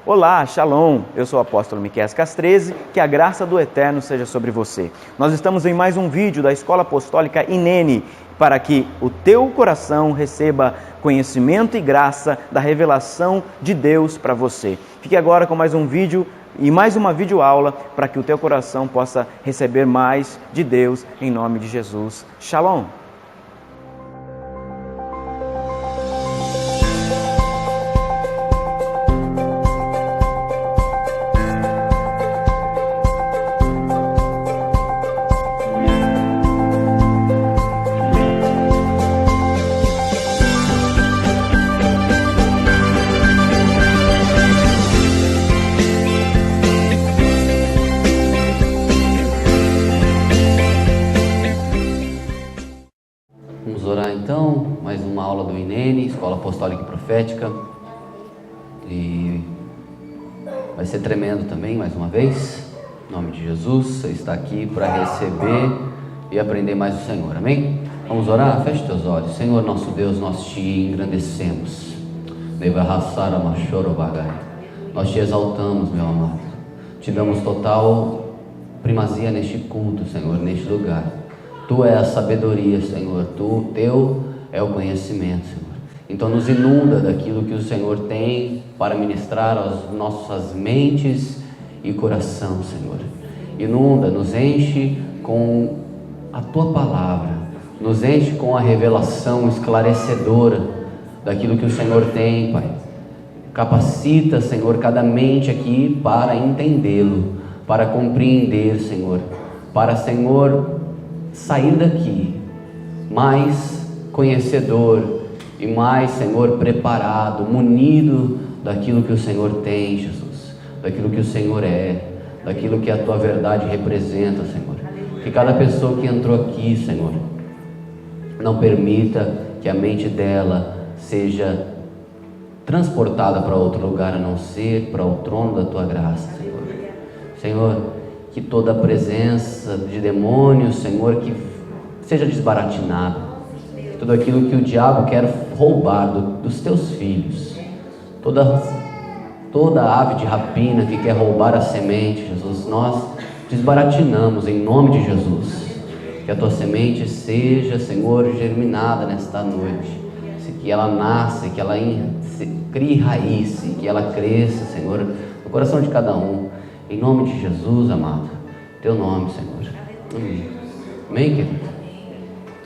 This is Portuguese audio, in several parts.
Olá, Shalom, eu sou o apóstolo Miqueias Castreze, que a graça do Eterno seja sobre você. Nós estamos em mais um vídeo da Escola Apostólica INENE, para que o teu coração receba conhecimento e graça da revelação de Deus para você. Fique agora com mais um vídeo e mais uma videoaula para que o teu coração possa receber mais de Deus em nome de Jesus. Shalom! Vamos orar então, mais uma aula do INENE, Escola Apostólica e Profética, e vai ser tremendo também, mais uma vez, em nome de Jesus. Você está aqui para receber e aprender mais do Senhor, amém? Vamos orar? Feche teus olhos. Senhor nosso Deus, nós te engrandecemos, nós te exaltamos, meu amado, te damos total primazia neste culto, Senhor, neste lugar. Tu é a sabedoria, Senhor, teu é o conhecimento, Senhor. Então nos inunda daquilo que o Senhor tem para ministrar às nossas mentes e coração, Senhor. Inunda, nos enche com a Tua palavra, nos enche com a revelação esclarecedora daquilo que o Senhor tem, Pai. Capacita, Senhor, cada mente aqui para entendê-lo, para compreender, Senhor, para, Senhor, sair daqui mais conhecedor e mais, Senhor, preparado, munido daquilo que o Senhor tem, Jesus, daquilo que o Senhor é, daquilo que a Tua verdade representa, Senhor. Que cada pessoa que entrou aqui, Senhor, não permita que a mente dela seja transportada para outro lugar a não ser para o trono da Tua graça, Senhor. Senhor, que toda a presença de demônios, Senhor, que seja desbaratinada, tudo aquilo que o diabo quer roubar dos Teus filhos, toda ave de rapina que quer roubar a semente, Jesus, nós desbaratinamos em nome de Jesus, que a Tua semente seja, Senhor, germinada nesta noite, que ela nasça, que ela crie raiz, que ela cresça, Senhor, no coração de cada um. Em nome de Jesus, amado, Teu nome, Senhor. Amém. Amém, querido?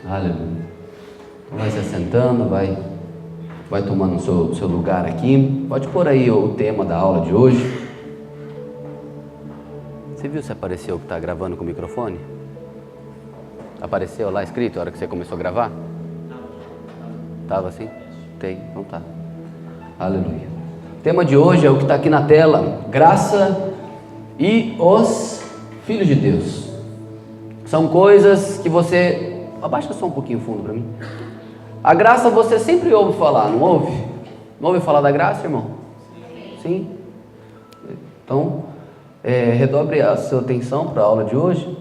Aleluia. Então vai se assentando, vai tomando o seu lugar aqui. Pode pôr aí o tema da aula de hoje. Você viu se apareceu que está gravando com o microfone? Apareceu lá escrito a hora que você começou a gravar? Estava assim? Tem, então tá. Aleluia. O tema de hoje é o que está aqui na tela: graça e os filhos de Deus. São coisas que você... Abaixa só um pouquinho o fundo para mim. A graça você sempre ouve falar, não ouve? Não ouve falar da graça, irmão? Sim? Então, redobre a sua atenção para a aula de hoje,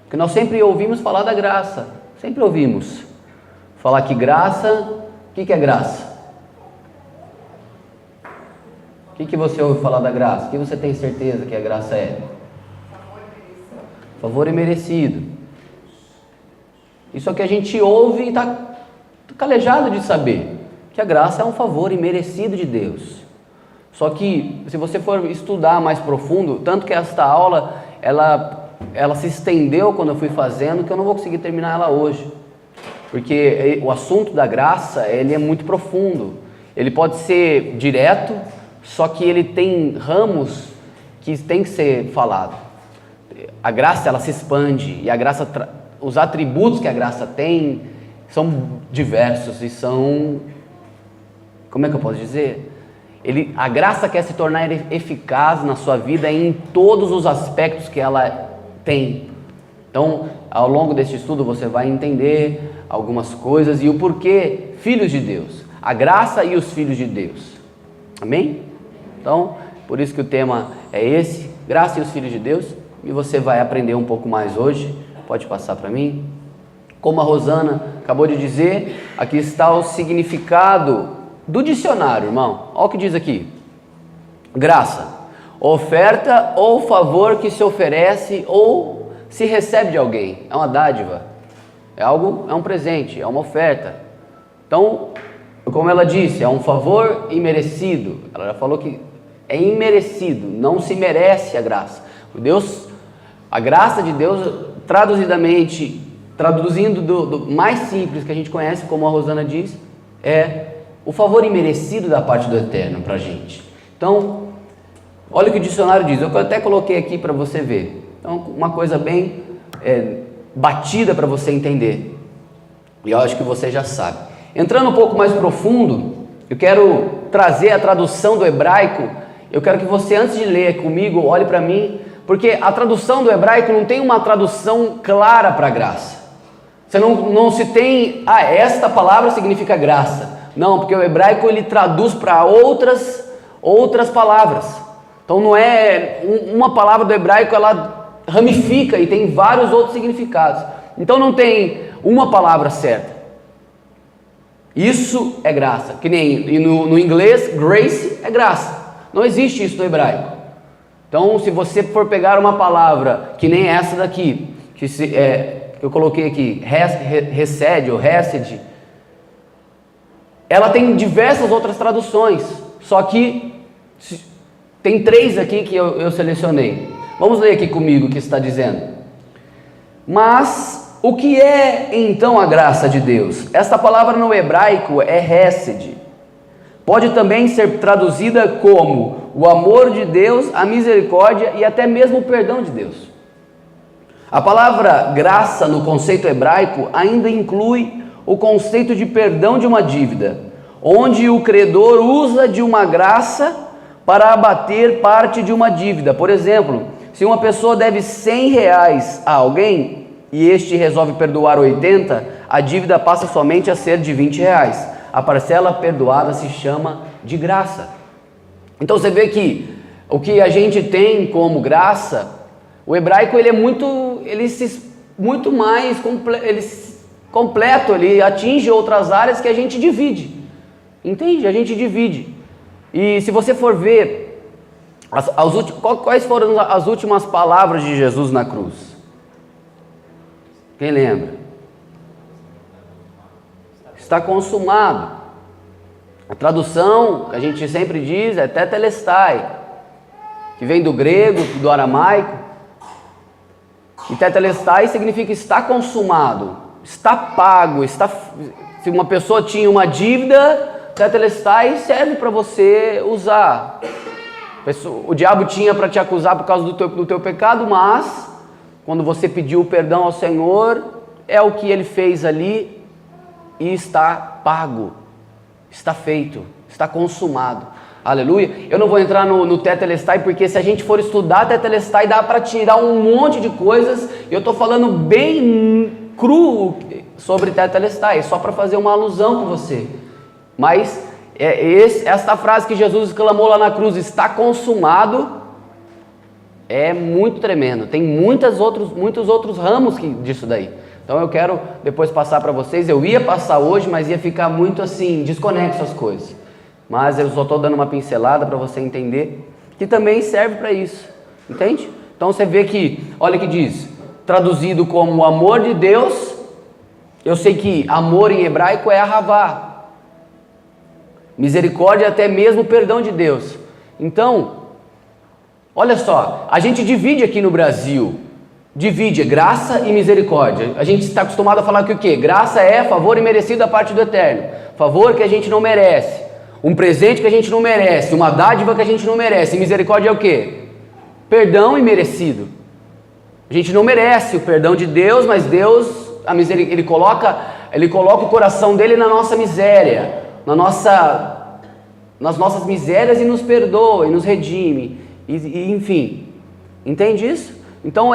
porque nós sempre ouvimos falar da graça. Sempre ouvimos falar que graça... O que é graça? O que você ouve falar da graça? O que você tem certeza que a graça é? Favor imerecido. Isso é o que a gente ouve e está calejado de saber, que a graça é um favor imerecido de Deus. Só que, se você for estudar mais profundo, tanto que esta aula, ela se estendeu quando eu fui fazendo, que eu não vou conseguir terminar ela hoje. Porque o assunto da graça, ele é muito profundo. Ele pode ser direto, só que ele tem ramos que tem que ser falado. A graça, ela se expande, e a graça, os atributos que a graça tem são diversos e são, como é que eu posso dizer? A graça quer se tornar eficaz na sua vida em todos os aspectos que ela tem. Então, ao longo deste estudo você vai entender algumas coisas e o porquê filhos de Deus, a graça e os filhos de Deus. Amém? Então, por isso que o tema é esse, graça e os filhos de Deus, e você vai aprender um pouco mais hoje. Pode passar para mim? Como a Rosana acabou de dizer, aqui está o significado do dicionário, irmão. Olha o que diz aqui. Graça, oferta ou favor que se oferece ou se recebe de alguém. É uma dádiva, é um presente, é uma oferta. Então, como ela disse, é um favor imerecido. Ela já falou que é imerecido, não se merece a graça. A graça de Deus, traduzindo do mais simples que a gente conhece, como a Rosana diz, é o favor imerecido da parte do Eterno para a gente. Então, olha o que o dicionário diz. Eu até coloquei aqui para você ver. Então, uma coisa bem batida para você entender. E eu acho que você já sabe. Entrando um pouco mais profundo, eu quero trazer a tradução do hebraico. Eu quero que você, antes de ler comigo, olhe para mim, porque a tradução do hebraico não tem uma tradução clara para graça. Você não se tem, esta palavra significa graça. Não, porque o hebraico ele traduz para outras palavras. Então não é uma palavra do hebraico, ela ramifica e tem vários outros significados. Então não tem uma palavra certa. Isso é graça. Que nem no inglês, grace é graça. Não existe isso no hebraico. Então, se você for pegar uma palavra que nem essa daqui, que eu coloquei aqui, hesed ou hesed, ela tem diversas outras traduções, só que tem 3 aqui que eu selecionei. Vamos ler aqui comigo o que está dizendo. Mas o que é então a graça de Deus? Esta palavra no hebraico é hesed. Pode também ser traduzida como o amor de Deus, a misericórdia e até mesmo o perdão de Deus. A palavra graça no conceito hebraico ainda inclui o conceito de perdão de uma dívida, onde o credor usa de uma graça para abater parte de uma dívida. Por exemplo, se uma pessoa deve R$100 a alguém e este resolve perdoar 80, a dívida passa somente a ser de R$20. A parcela perdoada se chama de graça. Então você vê que o que a gente tem como graça, o hebraico ele é muito mais completo, ele atinge outras áreas que a gente divide. Entende? A gente divide. E se você for ver, quais foram as últimas palavras de Jesus na cruz? Quem lembra? Está consumado. A tradução que a gente sempre diz é tetelestai, que vem do grego, do aramaico. E tetelestai significa está consumado, está pago, se uma pessoa tinha uma dívida, tetelestai serve para você usar. O diabo tinha para te acusar por causa do teu pecado, mas quando você pediu o perdão ao Senhor, é o que ele fez ali e está pago, está feito, está consumado. Aleluia. Eu não vou entrar no tetelestai, porque se a gente for estudar tetelestai, dá para tirar um monte de coisas. Eu estou falando bem cru sobre tetelestai, só para fazer uma alusão com você. Mas esta frase que Jesus exclamou lá na cruz, está consumado, é muito tremendo. Tem muitos outros ramos disso daí. Então eu quero depois passar para vocês. Eu ia passar hoje, mas ia ficar muito assim, desconexo as coisas. Mas eu só estou dando uma pincelada para você entender que também serve para isso. Entende? Então você vê que, olha que diz, traduzido como o amor de Deus. Eu sei que amor em hebraico é ahavá. Misericórdia, até mesmo o perdão de Deus. Então, olha só, a gente divide aqui no Brasil, divide graça e misericórdia. A gente está acostumado a falar que o quê? Graça é favor imerecido da parte do Eterno, favor que a gente não merece, um presente que a gente não merece, uma dádiva que a gente não merece. E misericórdia é o quê? Perdão imerecido. A gente não merece o perdão de Deus, mas Deus, ele coloca o coração dele na nossa miséria, nas nossas misérias, e nos perdoa, e nos redime, e enfim, entende isso? Então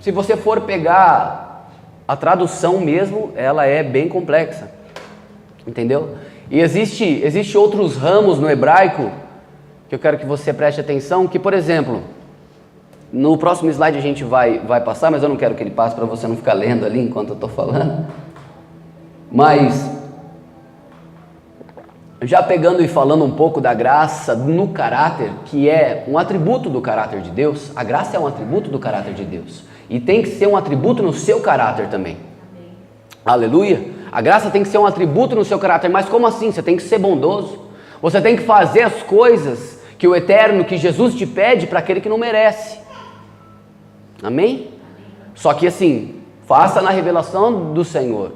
se você for pegar a tradução mesmo, ela é bem complexa, entendeu? E existe outros ramos no hebraico, que eu quero que você preste atenção, que por exemplo, no próximo slide a gente vai passar, mas eu não quero que ele passe para você não ficar lendo ali enquanto eu estou falando, mas já pegando e falando um pouco da graça no caráter, que é um atributo do caráter de Deus, a graça é um atributo do caráter de Deus. E tem que ser um atributo no seu caráter também. Amém. Aleluia. A graça tem que ser um atributo no seu caráter. Mas como assim? Você tem que ser bondoso. Você tem que fazer as coisas que o Eterno, que Jesus te pede para aquele que não merece. Amém? Só que assim, faça na revelação do Senhor.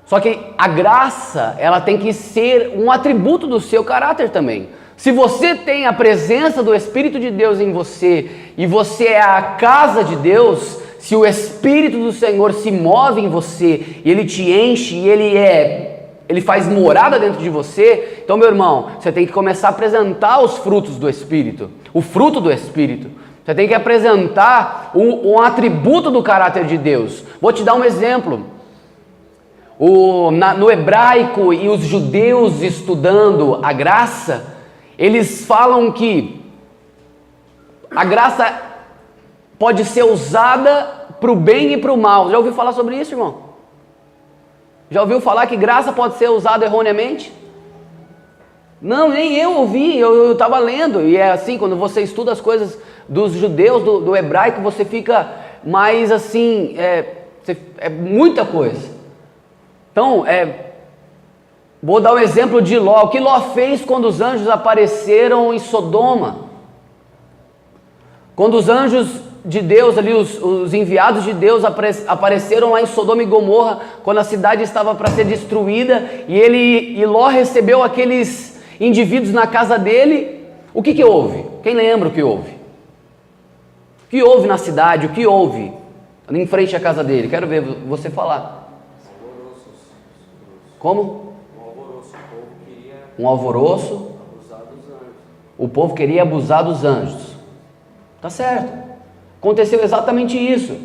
Só que a graça, ela tem que ser um atributo do seu caráter também. Se você tem a presença do Espírito de Deus em você, e você é a casa de Deus, se o Espírito do Senhor se move em você, e ele te enche, e ele faz morada dentro de você, então, meu irmão, você tem que começar a apresentar os frutos do Espírito, o fruto do Espírito. Você tem que apresentar um atributo do caráter de Deus. Vou te dar um exemplo. No hebraico, e os judeus estudando a graça, eles falam que a graça pode ser usada para o bem e para o mal. Já ouviu falar sobre isso, irmão? Já ouviu falar que graça pode ser usada erroneamente? Não, nem eu ouvi, eu estava lendo. E é assim, quando você estuda as coisas dos judeus, do hebraico, você fica mais assim, é muita coisa. Então, vou dar um exemplo de Ló. O que Ló fez quando os anjos apareceram em Sodoma? Quando os anjos de Deus, ali os enviados de Deus apareceram lá em Sodoma e Gomorra, quando a cidade estava para ser destruída, e Ló recebeu aqueles indivíduos na casa dele, o que houve? Quem lembra o que houve? O que houve na cidade? O que houve em frente à casa dele? Quero ver você falar. Como? Um alvoroço. O povo queria abusar dos anjos. Tá certo. Aconteceu exatamente isso.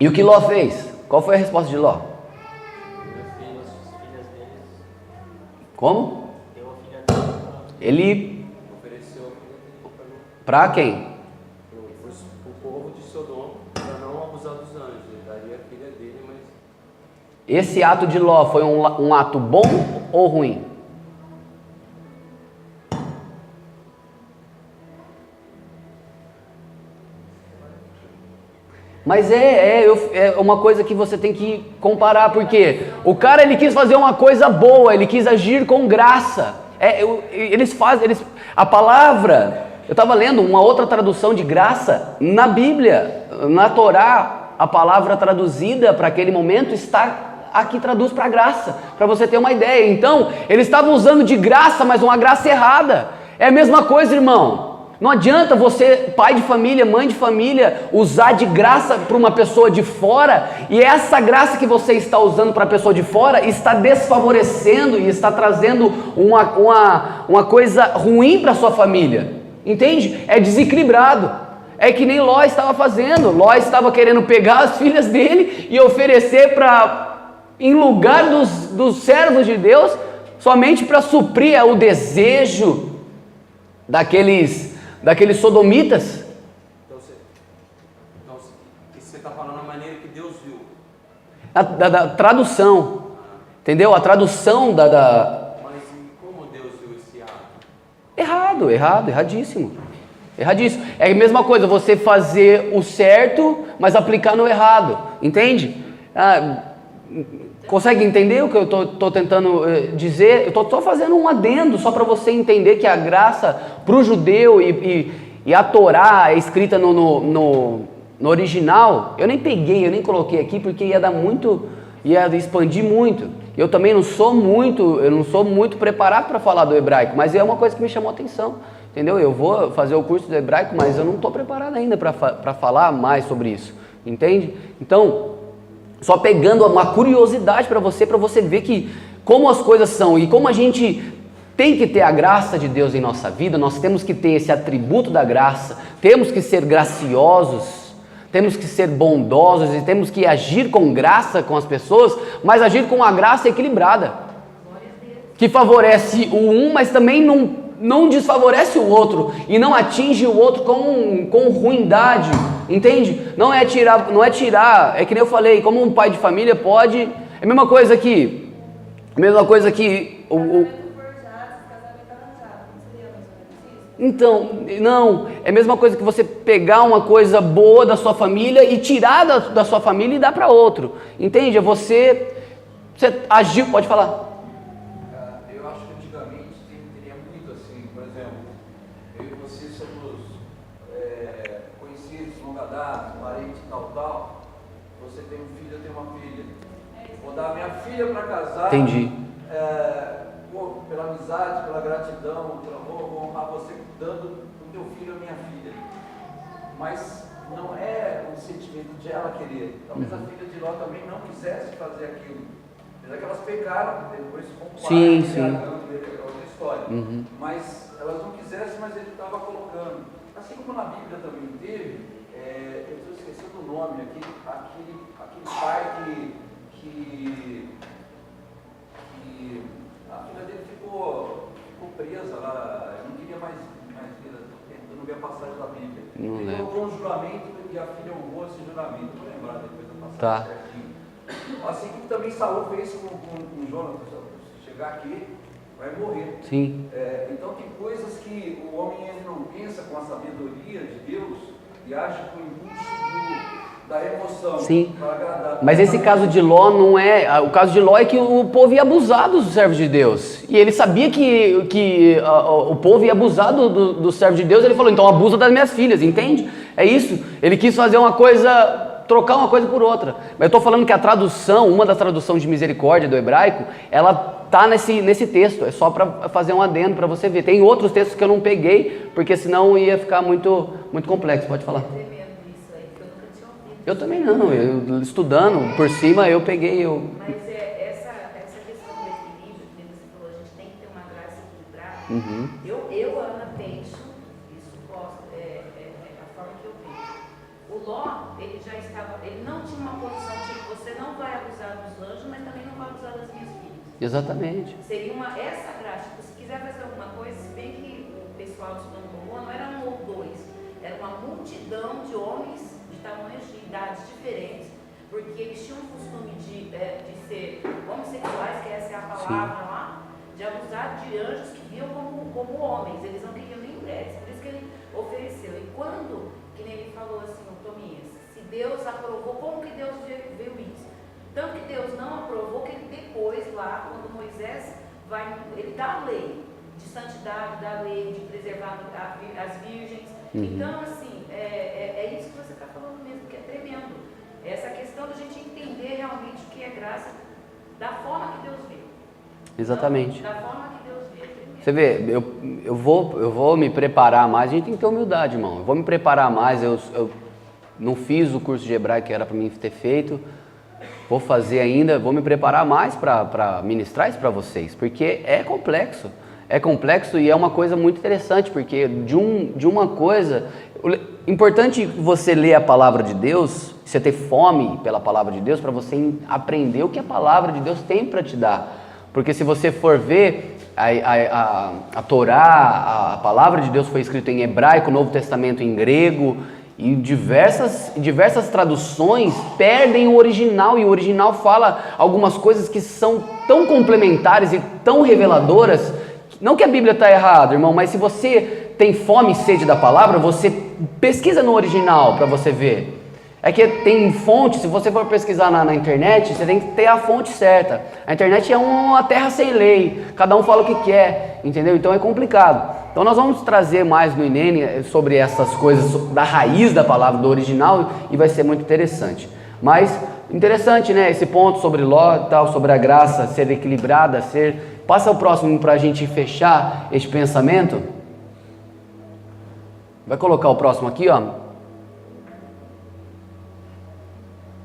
E o que Ló fez? Qual foi a resposta de Ló? Como? Ele ofereceu para quem? O povo de Sodoma, para não abusar dos anjos. Ele daria a filha dele, mas... Esse ato de Ló foi um ato bom ou ruim? Mas é uma coisa que você tem que comparar, porque o cara, ele quis fazer uma coisa boa, ele quis agir com graça. A palavra, eu estava lendo uma outra tradução de graça na Bíblia, na Torá, a palavra traduzida para aquele momento aqui traduz para graça, para você ter uma ideia. Então, eles estavam usando de graça, mas uma graça errada. É a mesma coisa, irmão. Não adianta você, pai de família, mãe de família, usar de graça para uma pessoa de fora, e essa graça que você está usando para a pessoa de fora está desfavorecendo e está trazendo uma coisa ruim para a sua família. Entende? É desequilibrado. É que nem Ló estava fazendo. Ló estava querendo pegar as filhas dele e oferecer em lugar dos servos de Deus, somente para suprir o desejo daqueles sodomitas. Então isso você está falando da maneira que Deus viu. Da tradução, entendeu? A tradução Mas como Deus viu esse ato? Erradíssimo. É a mesma coisa, você fazer o certo, mas aplicar no errado, entende? Consegue entender o que eu estou tentando dizer? Eu estou fazendo um adendo só para você entender que a graça para o judeu e a Torá é escrita no original. Eu nem coloquei aqui porque ia expandir muito. Eu também não sou muito preparado para falar do hebraico, mas é uma coisa que me chamou a atenção, entendeu? Eu vou fazer o curso do hebraico, mas eu não estou preparado ainda para falar mais sobre isso, entende? Então, só pegando uma curiosidade para você ver que como as coisas são e como a gente tem que ter a graça de Deus em nossa vida. Nós temos que ter esse atributo da graça, temos que ser graciosos, temos que ser bondosos e temos que agir com graça com as pessoas, mas agir com a graça equilibrada, que favorece o um, mas também não desfavorece o outro e não atinge o outro com ruindade, entende? Não é tirar, é que nem eu falei, como um pai de família pode, é a mesma coisa que A mesma coisa que Então, não, é a mesma coisa que você pegar uma coisa boa da sua família e tirar da sua família e dar para outro, entende? É você agiu, pode falar. Eu acho que antigamente teria muito assim, por exemplo, eu e você somos conhecidos, longa data, parente tal, você tem um filho, eu tenho uma filha, vou dar minha filha para casar. Entendi. Pela amizade, pela gratidão, pelo amor, vou honrar você dando o teu filho a minha filha. Mas não é um sentimento de ela querer. Talvez a filha de Ló também não quisesse fazer aquilo. Apesar que elas pecaram, depois comparam, é outra história. Mas elas não quisessem, mas ele estava colocando. Assim como na Bíblia também teve, eu estou esquecendo o nome aqui, aquele pai que a filha dele ficou presa lá, eu não queria mais ver, tentando ver a passagem da Bíblia. Ele colocou um juramento e a filha honrou esse juramento. Vou lembrar depois da passagem certinho. Assim como também Saul fez com Jonatas, se chegar aqui, vai morrer. Sim. Então tem coisas que o homem ele não pensa com a sabedoria de Deus e age com o impulso da emoção. Sim. Para agradar. Mas esse caso de Ló não é... O caso de Ló é que o povo ia abusar dos servos de Deus. E ele sabia que o povo ia abusar do servo de Deus. Ele falou, então abusa das minhas filhas, entende? É isso. Ele quis fazer uma coisa... trocar uma coisa por outra. Mas eu estou falando que a tradução, uma das traduções de misericórdia do hebraico, ela está nesse texto. É só para fazer um adendo para você ver. Tem outros textos que eu não peguei, porque senão ia ficar muito complexo. Pode falar. Eu também não, eu estudando por cima eu peguei. Mas essa questão do equilíbrio, que você falou, a gente tem que ter uma graça equilibrada. Eu Ana, penso, isso gosto, é a forma que eu vejo. O Ló, ele não tinha uma posição tipo, você não vai abusar dos anjos, mas também não vai abusar das minhas filhas. Exatamente. Seria essa graça, tipo, se quiser fazer alguma coisa, se bem que o pessoal de Sodoma não era um ou dois, era uma multidão de homens tamanhos de idades diferentes, porque eles tinham o costume de ser homossexuais, que essa é a palavra lá, de abusar de anjos que viam como homens, eles não queriam nem mulheres, por isso que ele ofereceu. E quando, que nem ele falou assim, o Tomias, se Deus aprovou, como que Deus viu isso? Tanto que Deus não aprovou, que ele depois lá, quando Moisés ele dá a lei de santidade, dá a lei de preservar as virgens. Então, assim, é isso que você está falando mesmo, que é tremendo. Essa questão da gente entender realmente o que é graça da forma que Deus vê. Exatamente. Não, da forma que Deus vê. Você vê, eu vou me preparar mais, a gente tem que ter humildade, irmão. Eu vou me preparar mais, eu não fiz o curso de hebraico que era para mim ter feito, vou fazer ainda, vou me preparar mais para ministrar isso para vocês, porque é complexo. É complexo e é uma coisa muito interessante, porque de uma coisa... Importante você ler a palavra de Deus, você ter fome pela palavra de Deus, para você aprender o que a palavra de Deus tem para te dar. Porque se você for ver, a Torá, a palavra de Deus foi escrita em hebraico, o Novo Testamento em grego, e diversas traduções perdem o original, e o original fala algumas coisas que são tão complementares e tão reveladoras. Não que a Bíblia está errada, irmão, mas se você tem fome e sede da palavra, você pesquisa no original para você ver. É que tem fonte, se você for pesquisar na internet, você tem que ter a fonte certa. A internet é uma terra sem lei, cada um fala o que quer, entendeu? Então é complicado. Então nós vamos trazer mais no INENE sobre essas coisas da raiz da palavra, do original, e vai ser muito interessante. Mas interessante, né, esse ponto sobre Ló e tal, sobre a graça ser equilibrada, Passa o próximo para a gente fechar este pensamento. Vai colocar o próximo aqui, ó.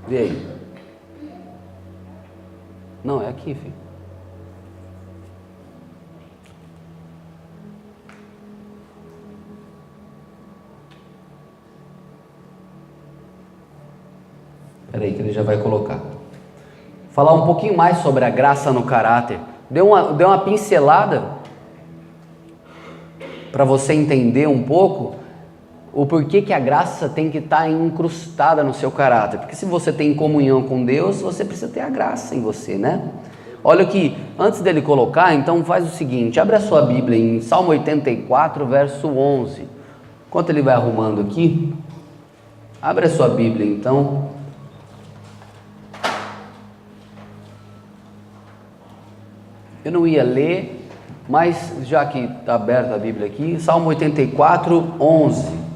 Vê aí. Não, é aqui, filho. Espera aí que ele já vai colocar. Falar um pouquinho mais sobre a graça no caráter. Deu uma pincelada para você entender um pouco o porquê que a graça tem que estar incrustada no seu caráter. Porque se você tem comunhão com Deus, você precisa ter a graça em você, né? Olha que, antes dele colocar, então faz o seguinte, abre a sua Bíblia em Salmo 84, verso 11. Enquanto ele vai arrumando aqui, abre a sua Bíblia então. Eu não ia ler, mas já que está aberta a Bíblia aqui, Salmo 84, 11.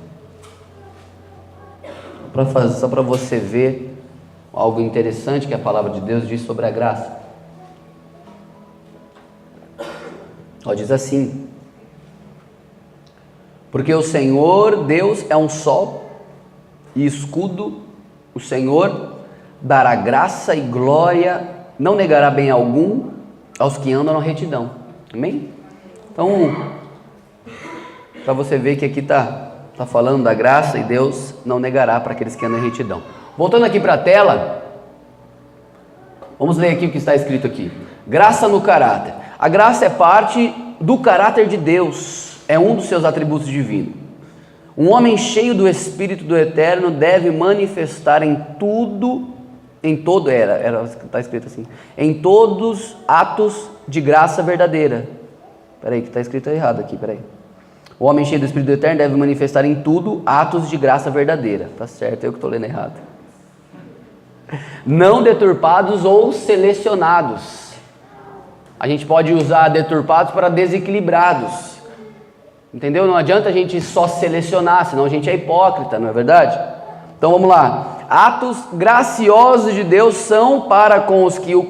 Só para você ver algo interessante que a palavra de Deus diz sobre a graça. Ó, diz assim: porque o Senhor Deus é um sol e escudo, o Senhor dará graça e glória, não negará bem algum aos que andam na retidão. Amém? Então, para você ver que aqui está falando da graça, e Deus não negará para aqueles que andam em retidão. Voltando aqui para a tela, vamos ler aqui o que está escrito aqui. Graça no caráter. A graça é parte do caráter de Deus, é um dos seus atributos divinos. Um homem cheio do Espírito do Eterno deve manifestar em todos atos de graça verdadeira. Peraí, que está escrito errado aqui, peraí. O homem cheio do Espírito do Eterno deve manifestar em tudo atos de graça verdadeira. Tá certo, eu que estou lendo errado. Não deturpados ou selecionados. A gente pode usar deturpados para desequilibrados. Entendeu? Não adianta a gente só selecionar, senão a gente é hipócrita, não é verdade? Então vamos lá. Atos graciosos de Deus são para com os que o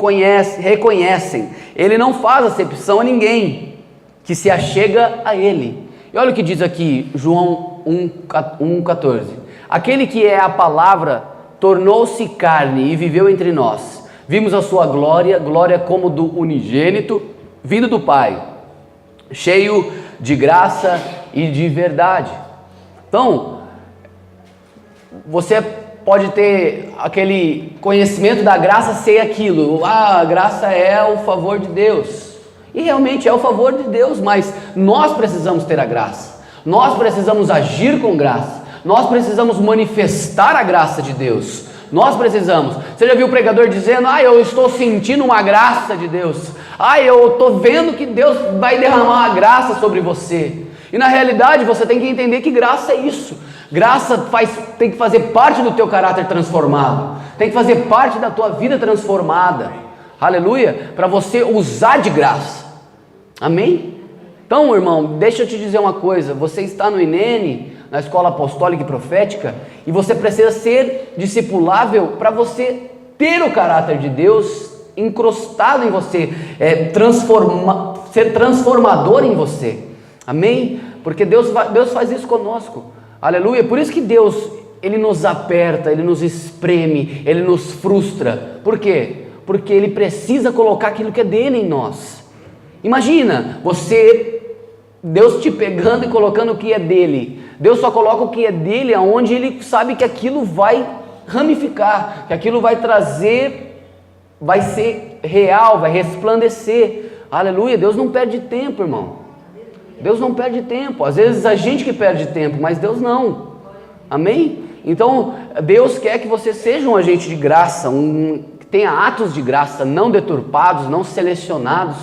reconhecem. Ele não faz acepção a ninguém que se achega a Ele. E olha o que diz aqui, João 1,14. Aquele que é a palavra tornou-se carne e viveu entre nós. Vimos a sua glória, glória como do unigênito, vindo do Pai, cheio de graça e de verdade. Então, você pode ter aquele conhecimento da graça ser aquilo, a graça é o favor de Deus, e realmente é o favor de Deus, mas nós precisamos ter a graça, nós precisamos agir com graça, nós precisamos manifestar a graça de Deus, nós precisamos. Você já viu o pregador dizendo, eu estou sentindo uma graça de Deus, eu estou vendo que Deus vai derramar a graça sobre você, e na realidade você tem que entender que graça é isso. Graça tem que fazer parte do teu caráter transformado, tem que fazer parte da tua vida transformada, aleluia, para você usar de graça, amém? Então, irmão, deixa eu te dizer uma coisa, você está no INENE, na Escola Apostólica e Profética, e você precisa ser discipulável para você ter o caráter de Deus encrostado em você, ser transformador em você, amém? Porque Deus faz isso conosco. Aleluia, por isso que Deus, Ele nos aperta, Ele nos espreme, Ele nos frustra. Por quê? Porque Ele precisa colocar aquilo que é dele em nós. Imagina, Deus te pegando e colocando o que é dele. Deus só coloca o que é dele aonde Ele sabe que aquilo vai ramificar, que aquilo vai trazer, vai ser real, vai resplandecer. Aleluia, Deus não perde tempo, irmão. Deus não perde tempo, às vezes a gente que perde tempo, mas Deus não, amém? Então Deus quer que você seja um agente de graça, que tenha atos de graça, não deturpados, não selecionados,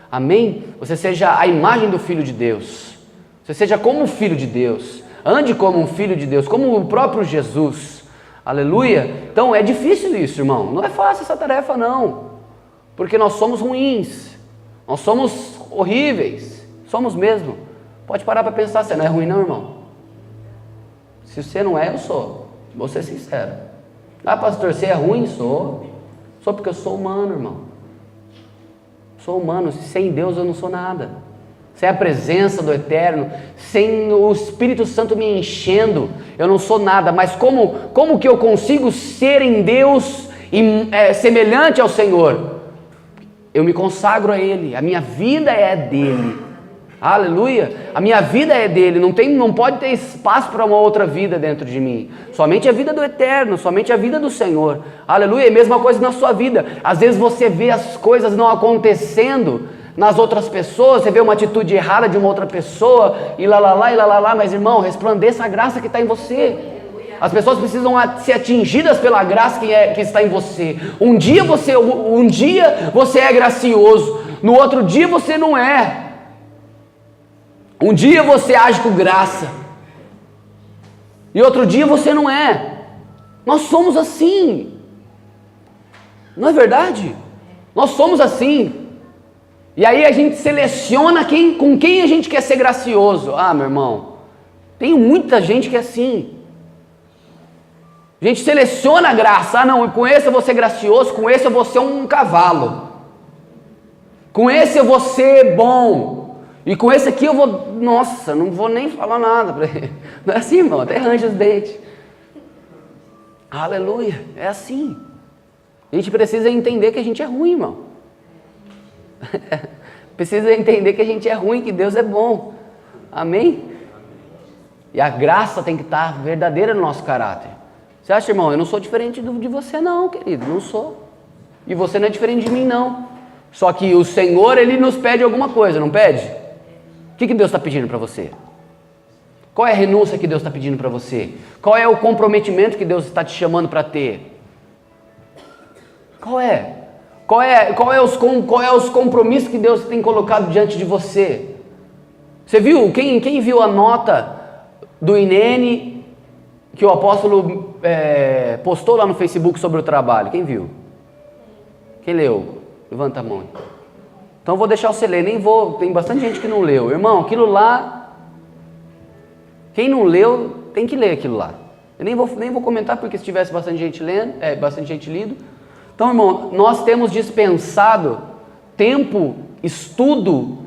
amém? Você seja a imagem do Filho de Deus, você seja como um filho de Deus, ande como um filho de Deus, como o próprio Jesus, aleluia? Então é difícil isso, irmão, não é fácil essa tarefa não, porque nós somos ruins, nós somos horríveis, somos mesmo. Pode parar para pensar, você não é ruim não, irmão? Se você não é, eu sou. Vou ser sincero. Pastor, você é ruim? Sou. Sou porque eu sou humano, irmão. Sou humano. Sem Deus eu não sou nada. Sem a presença do Eterno, sem o Espírito Santo me enchendo, eu não sou nada. Mas como que eu consigo ser em Deus semelhante ao Senhor? Eu me consagro a Ele. A minha vida é dele. Aleluia, a minha vida é dele, não pode ter espaço para uma outra vida dentro de mim, somente a vida do Eterno, somente a vida do Senhor, aleluia, e mesma coisa na sua vida, às vezes você vê as coisas não acontecendo nas outras pessoas, você vê uma atitude errada de uma outra pessoa, e lá, mas irmão, resplandeça a graça que está em você, As pessoas precisam ser atingidas pela graça que está em você. Um dia você é gracioso, no outro dia você não é. Um dia você age com graça, e outro dia você não é. Nós somos assim, não é verdade? Nós somos assim. E aí a gente seleciona com quem a gente quer ser gracioso. Ah, meu irmão, tem muita gente que é assim. A gente seleciona a graça. Ah, não, com esse eu vou ser gracioso, com esse eu vou ser um cavalo, com esse eu vou ser bom, e com esse aqui eu vou, nossa, não vou nem falar nada para ele. Não é assim, irmão, até arranja os dentes. Aleluia, é assim. A gente precisa entender que a gente é ruim, irmão. Precisa entender que a gente é ruim, que Deus é bom. Amém? E a graça tem que estar verdadeira no nosso caráter. Você acha, irmão, eu não sou diferente de você não, querido, não sou. E você não é diferente de mim não. Só que o Senhor, Ele nos pede alguma coisa, não pede? O que Deus está pedindo para você? Qual é a renúncia que Deus está pedindo para você? Qual é o comprometimento que Deus está te chamando para ter? Qual é? Qual é os compromissos que Deus tem colocado diante de você? Você viu? Quem viu a nota do INENE que o apóstolo postou lá no Facebook sobre o trabalho? Quem viu? Quem leu? Levanta a mão. Então eu vou deixar você ler, tem bastante gente que não leu. Irmão, aquilo lá, quem não leu, tem que ler aquilo lá. Eu nem vou comentar, porque se tivesse bastante gente lendo, bastante gente lido. Então, irmão, nós temos dispensado tempo, estudo,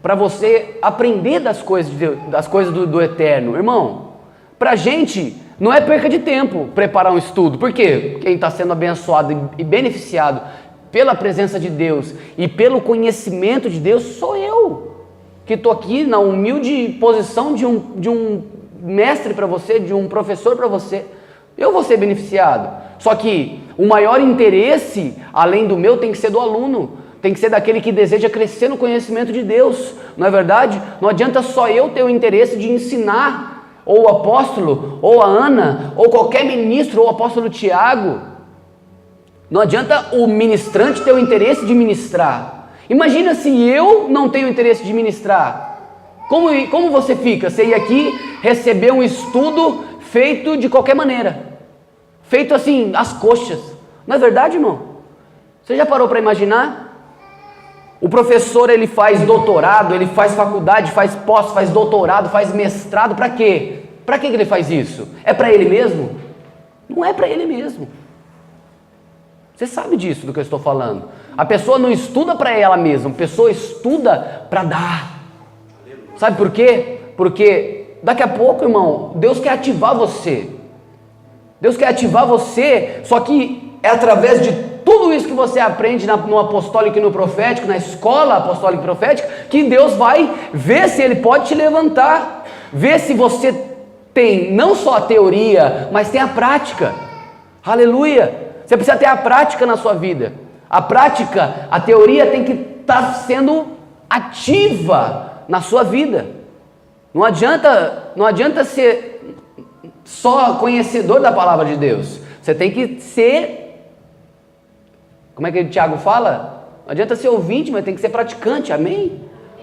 para você aprender das coisas do eterno. Irmão, pra gente não é perca de tempo preparar um estudo. Por quê? Quem está sendo abençoado e beneficiado pela presença de Deus e pelo conhecimento de Deus sou eu, que estou aqui na humilde posição de um mestre para você, de um professor para você. Eu vou ser beneficiado. Só que o maior interesse, além do meu, tem que ser do aluno, tem que ser daquele que deseja crescer no conhecimento de Deus, não é verdade? Não adianta só eu ter o interesse de ensinar, ou o apóstolo, ou a Ana, ou qualquer ministro, ou o apóstolo Tiago. Não adianta o ministrante ter o interesse de ministrar. Imagina se eu não tenho interesse de ministrar. Como você fica? Você ir aqui receber um estudo feito de qualquer maneira, feito assim, às coxas. Não é verdade, irmão? Você já parou para imaginar? O professor, ele faz doutorado, ele faz faculdade, faz pós, faz doutorado, faz mestrado, para quê? Para que ele faz isso? É para ele mesmo? Não é para ele mesmo. Você sabe disso, do que eu estou falando. A pessoa não estuda para ela mesma, a pessoa estuda para dar. Sabe por quê? Porque daqui a pouco, irmão, Deus quer ativar você. Deus quer ativar você, só que é através de tudo isso que você aprende no apostólico e no profético, na escola apostólica e profética, que Deus vai ver se Ele pode te levantar, ver se você tem não só a teoria, mas tem a prática. Aleluia! Você precisa ter a prática na sua vida. A prática, a teoria tem que estar sendo ativa na sua vida. Não adianta ser só conhecedor da palavra de Deus. Você tem que ser, como é que o Tiago fala? Não adianta ser ouvinte, mas tem que ser praticante, amém?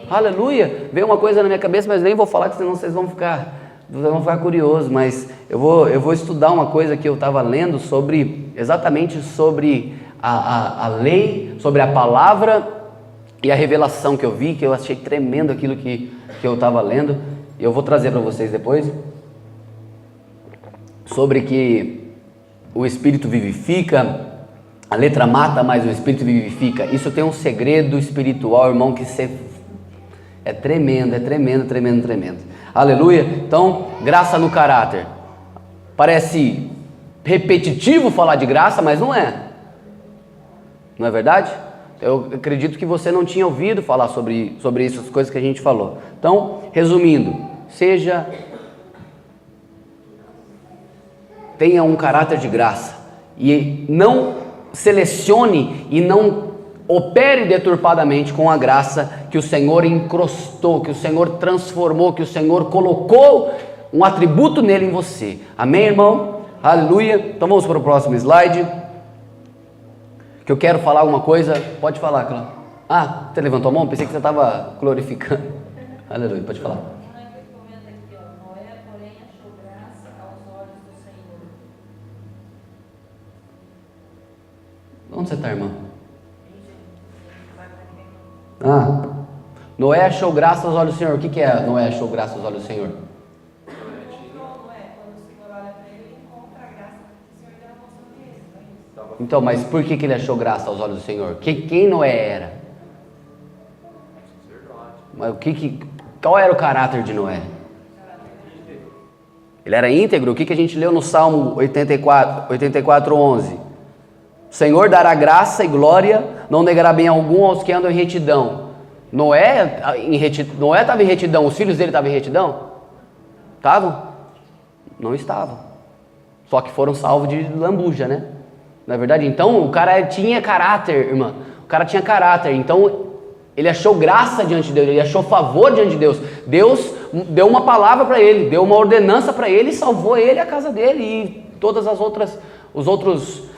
Aleluia. Veio uma coisa na minha cabeça, mas nem vou falar, que senão vocês vão ficar curiosos, mas eu vou estudar uma coisa que eu estava lendo exatamente sobre a lei, sobre a palavra e a revelação que eu vi, que eu achei tremendo aquilo que eu estava lendo, e eu vou trazer para vocês depois, sobre que o Espírito vivifica, a letra mata, mas o Espírito vivifica. Isso tem um segredo espiritual, irmão, que é tremendo, tremendo. Aleluia. Então, graça no caráter. Parece repetitivo falar de graça, mas não é. Não é verdade? Eu acredito que você não tinha ouvido falar sobre isso, as coisas que a gente falou. Então, resumindo, tenha um caráter de graça e não selecione e não opere deturpadamente com a graça que o Senhor encrostou, que o Senhor transformou, que o Senhor colocou um atributo nele em você. Amém, irmão? Aleluia. Então vamos para o próximo slide. Que eu quero falar alguma coisa. Pode falar, Cláudio. Ah, você levantou a mão? Pensei que você estava glorificando. Aleluia, pode falar. Onde você está, irmã? Noé achou graça aos olhos do Senhor. O que é Noé achou graça aos olhos do Senhor? Então, mas por que ele achou graça aos olhos do Senhor? Quem Noé era? Mas qual era o caráter de Noé? Ele era íntegro. O que a gente leu no Salmo 84:11? O Senhor dará graça e glória, não negará bem algum aos que andam em retidão. Noé estava em retidão, os filhos dele estavam em retidão? Estavam? Não estavam. Só que foram salvos de lambuja, né? Não é verdade? Então o cara tinha caráter, irmã. O cara tinha caráter. Então ele achou graça diante de Deus, ele achou favor diante de Deus. Deus deu uma palavra para ele, deu uma ordenança para ele e salvou ele e a casa dele. E todas os outros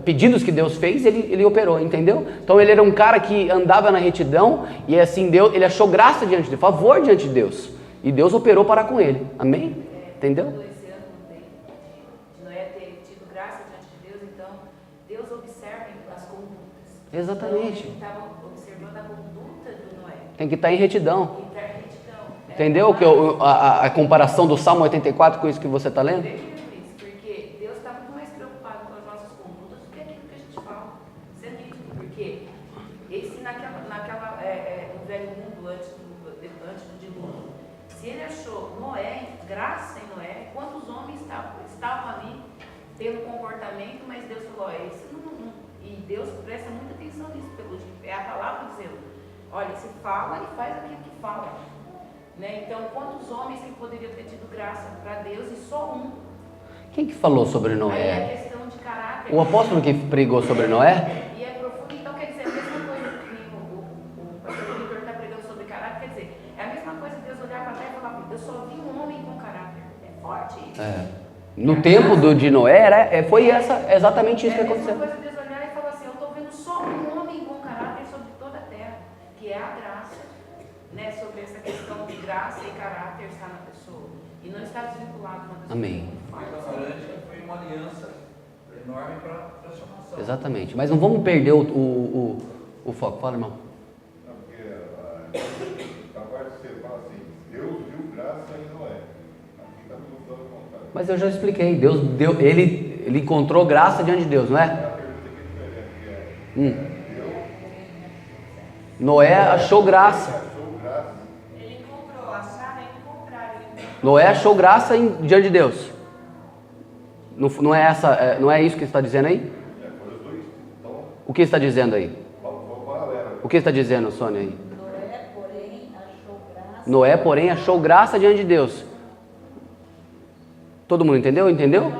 pedidos que Deus fez, ele operou, entendeu? Então ele era um cara que andava na retidão e assim ele achou graça diante de Deus, favor diante de Deus. E Deus operou para com ele. Amém? Entendeu? Esse ano de Noé ter tido graça diante de Deus, então Deus observa as condutas. Exatamente. Então, ele estava observando a conduta do Noé. Tem que estar em retidão. Entrar em retidão. Entendeu a comparação do Salmo 84 com isso que você está lendo? Porque Deus está muito mais preocupado com as nossas condutas do que aquilo que a gente fala. Isso é nítido, porque esse no velho mundo, antes do dilúvio, se ele achou graça em Noé, quantos homens estavam ali tendo comportamento, mas Deus falou, e Deus presta muita atenção nisso, é a palavra dizendo, olha, se fala e faz aquilo que fala. Né? Então, quantos homens que poderiam ter tido graça para Deus e só um? Quem que falou sobre Noé? Aí é questão de caráter. O apóstolo que pregou sobre Noé? E é profundo, então quer dizer, a mesma coisa que o pastor Vitor está pregando sobre caráter, quer dizer, é a mesma coisa Deus olhar para trás e falar, eu só vi um homem com caráter. É forte isso. No tempo de Noé, foi exatamente isso que aconteceu. É a mesma coisa Deus olhar e falar assim, eu estou vendo só um homem com caráter sobre toda a terra, que é a graça, né, sobre essa questão de graça e caráter está na pessoa. E não está desvinculado uma pessoa. Amém. Foi uma aliança enorme para a transformação. Exatamente. Mas não vamos perder o foco. Fala, irmão. Não, porque a parte que você fala assim, Deus viu graça em Noé. Aqui está tudo dando vontade. Mas eu já expliquei. Deus deu, ele encontrou graça diante de Deus, não é? A pergunta que é diferente Noé achou graça. Ele encontrou, achar é encontrar. Noé achou graça diante de Deus. Não é isso que você está dizendo aí? O que está dizendo aí? O que está dizendo, Sônia, aí? Noé, porém, achou graça diante de Deus. Todo mundo entendeu? Entendeu?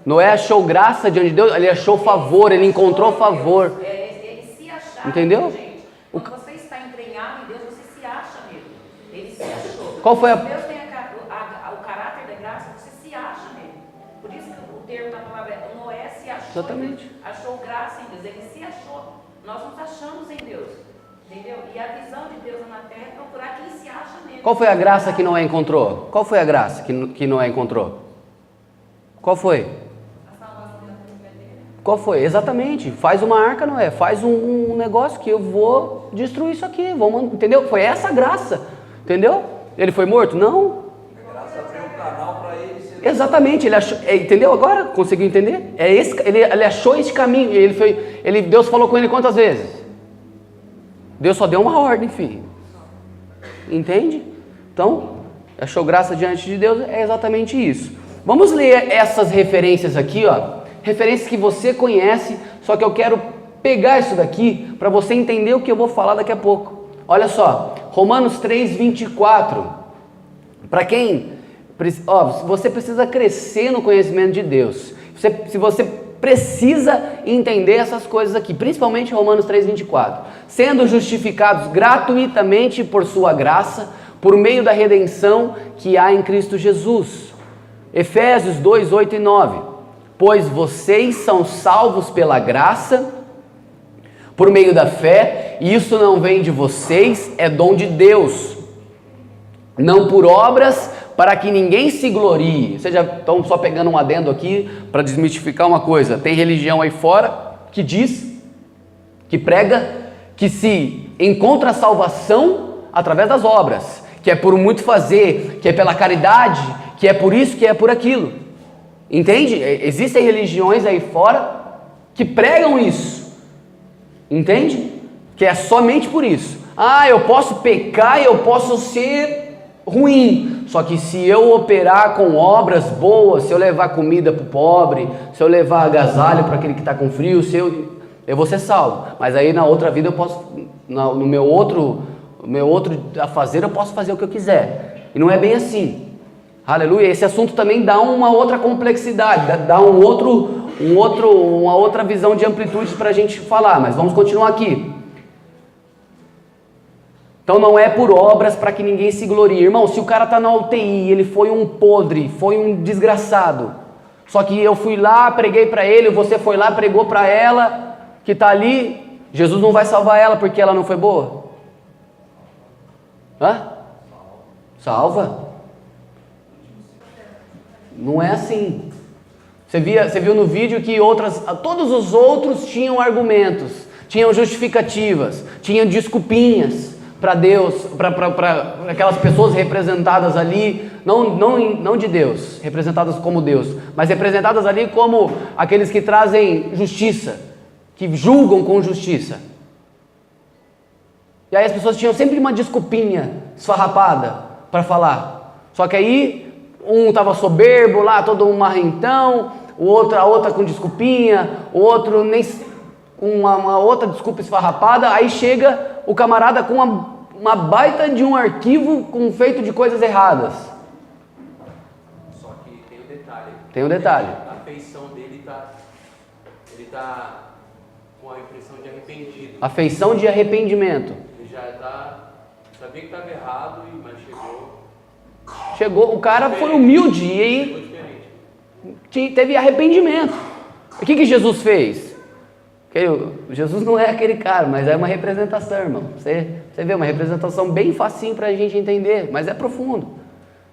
Noé achou graça diante de Deus, ele achou favor, ele encontrou favor. Ele se achava. Entendeu? Gente, quando você está entranhado em Deus, você se acha nele. Ele se achou. Qual foi Se Deus tem o caráter da graça, você se acha nele. Por isso que o termo da palavra é Noé se achou. Exatamente. Achou graça em Deus. Ele se achou. Nós nos achamos em Deus. Entendeu? E a visão de Deus na terra é procurar quem se acha nele. Qual foi a graça que Noé encontrou? Qual foi a graça que Noé encontrou? Qual foi? Qual foi? Exatamente. Faz uma arca, Noé. Faz um negócio que eu vou destruir isso aqui. Entendeu? Foi essa graça. Entendeu? Ele foi morto? Não. A graça abriu um canal para ele ser... Exatamente. Ele achou, entendeu agora? Conseguiu entender? Ele achou esse caminho. Deus falou com ele quantas vezes? Deus só deu uma ordem, filho. Entende? Então, achou graça diante de Deus, é exatamente isso. Vamos ler essas referências aqui, ó. Referências que você conhece, só que eu quero pegar isso daqui para você entender o que eu vou falar daqui a pouco. Olha só, Romanos 3:24. Para quem... você precisa crescer no conhecimento de Deus. Se você precisa entender essas coisas aqui, principalmente Romanos 3:24. Sendo justificados gratuitamente por sua graça, por meio da redenção que há em Cristo Jesus. Efésios 2, 8 e 9. Pois vocês são salvos pela graça, por meio da fé, e isso não vem de vocês, é dom de Deus, não por obras, para que ninguém se glorie. Vocês já estão só pegando um adendo aqui para desmistificar uma coisa. Tem religião aí fora que diz, que prega, que se encontra a salvação através das obras, que é por muito fazer, que é pela caridade, que é por isso, que é por aquilo. Entende? Existem religiões aí fora que pregam isso. Entende? Que é somente por isso. Ah, eu posso pecar e eu posso ser ruim. Só que se eu operar com obras boas, se eu levar comida para o pobre, se eu levar agasalho para aquele que está com frio, se eu vou ser salvo. Mas aí na outra vida eu posso, no meu outro a fazer, eu posso fazer o que eu quiser. E não é bem assim. Aleluia. Esse assunto também dá uma outra complexidade, dá uma outra visão de amplitude para a gente falar, mas vamos continuar aqui. Então não é por obras para que ninguém se glorie. Irmão, se o cara está na UTI, ele foi um podre, foi um desgraçado, só que eu fui lá, preguei para ele, você foi lá, pregou para ela, que está ali, Jesus não vai salvar ela porque ela não foi boa? Hã? Salva? Não é assim. Você viu no vídeo que todos os outros tinham argumentos, tinham justificativas, tinham desculpinhas para Deus, para aquelas pessoas representadas ali, não de Deus, representadas como Deus, mas representadas ali como aqueles que trazem justiça, que julgam com justiça. E aí as pessoas tinham sempre uma desculpinha esfarrapada para falar. Só que aí um estava soberbo lá, todo um marrentão, a outra com desculpinha, o outro nem com uma outra desculpa esfarrapada. Aí chega o camarada com uma baita de um arquivo feito de coisas erradas. Só que tem um detalhe. Tem um detalhe. A feição dele ele tá com a impressão de arrependido. A feição de arrependimento. Ele já sabia que estava errado, mas Chegou, o cara foi humilde e aí teve arrependimento. O que Jesus fez? Jesus não é aquele cara, mas é uma representação, irmão. Você vê, uma representação bem facinho para a gente entender, mas é profundo.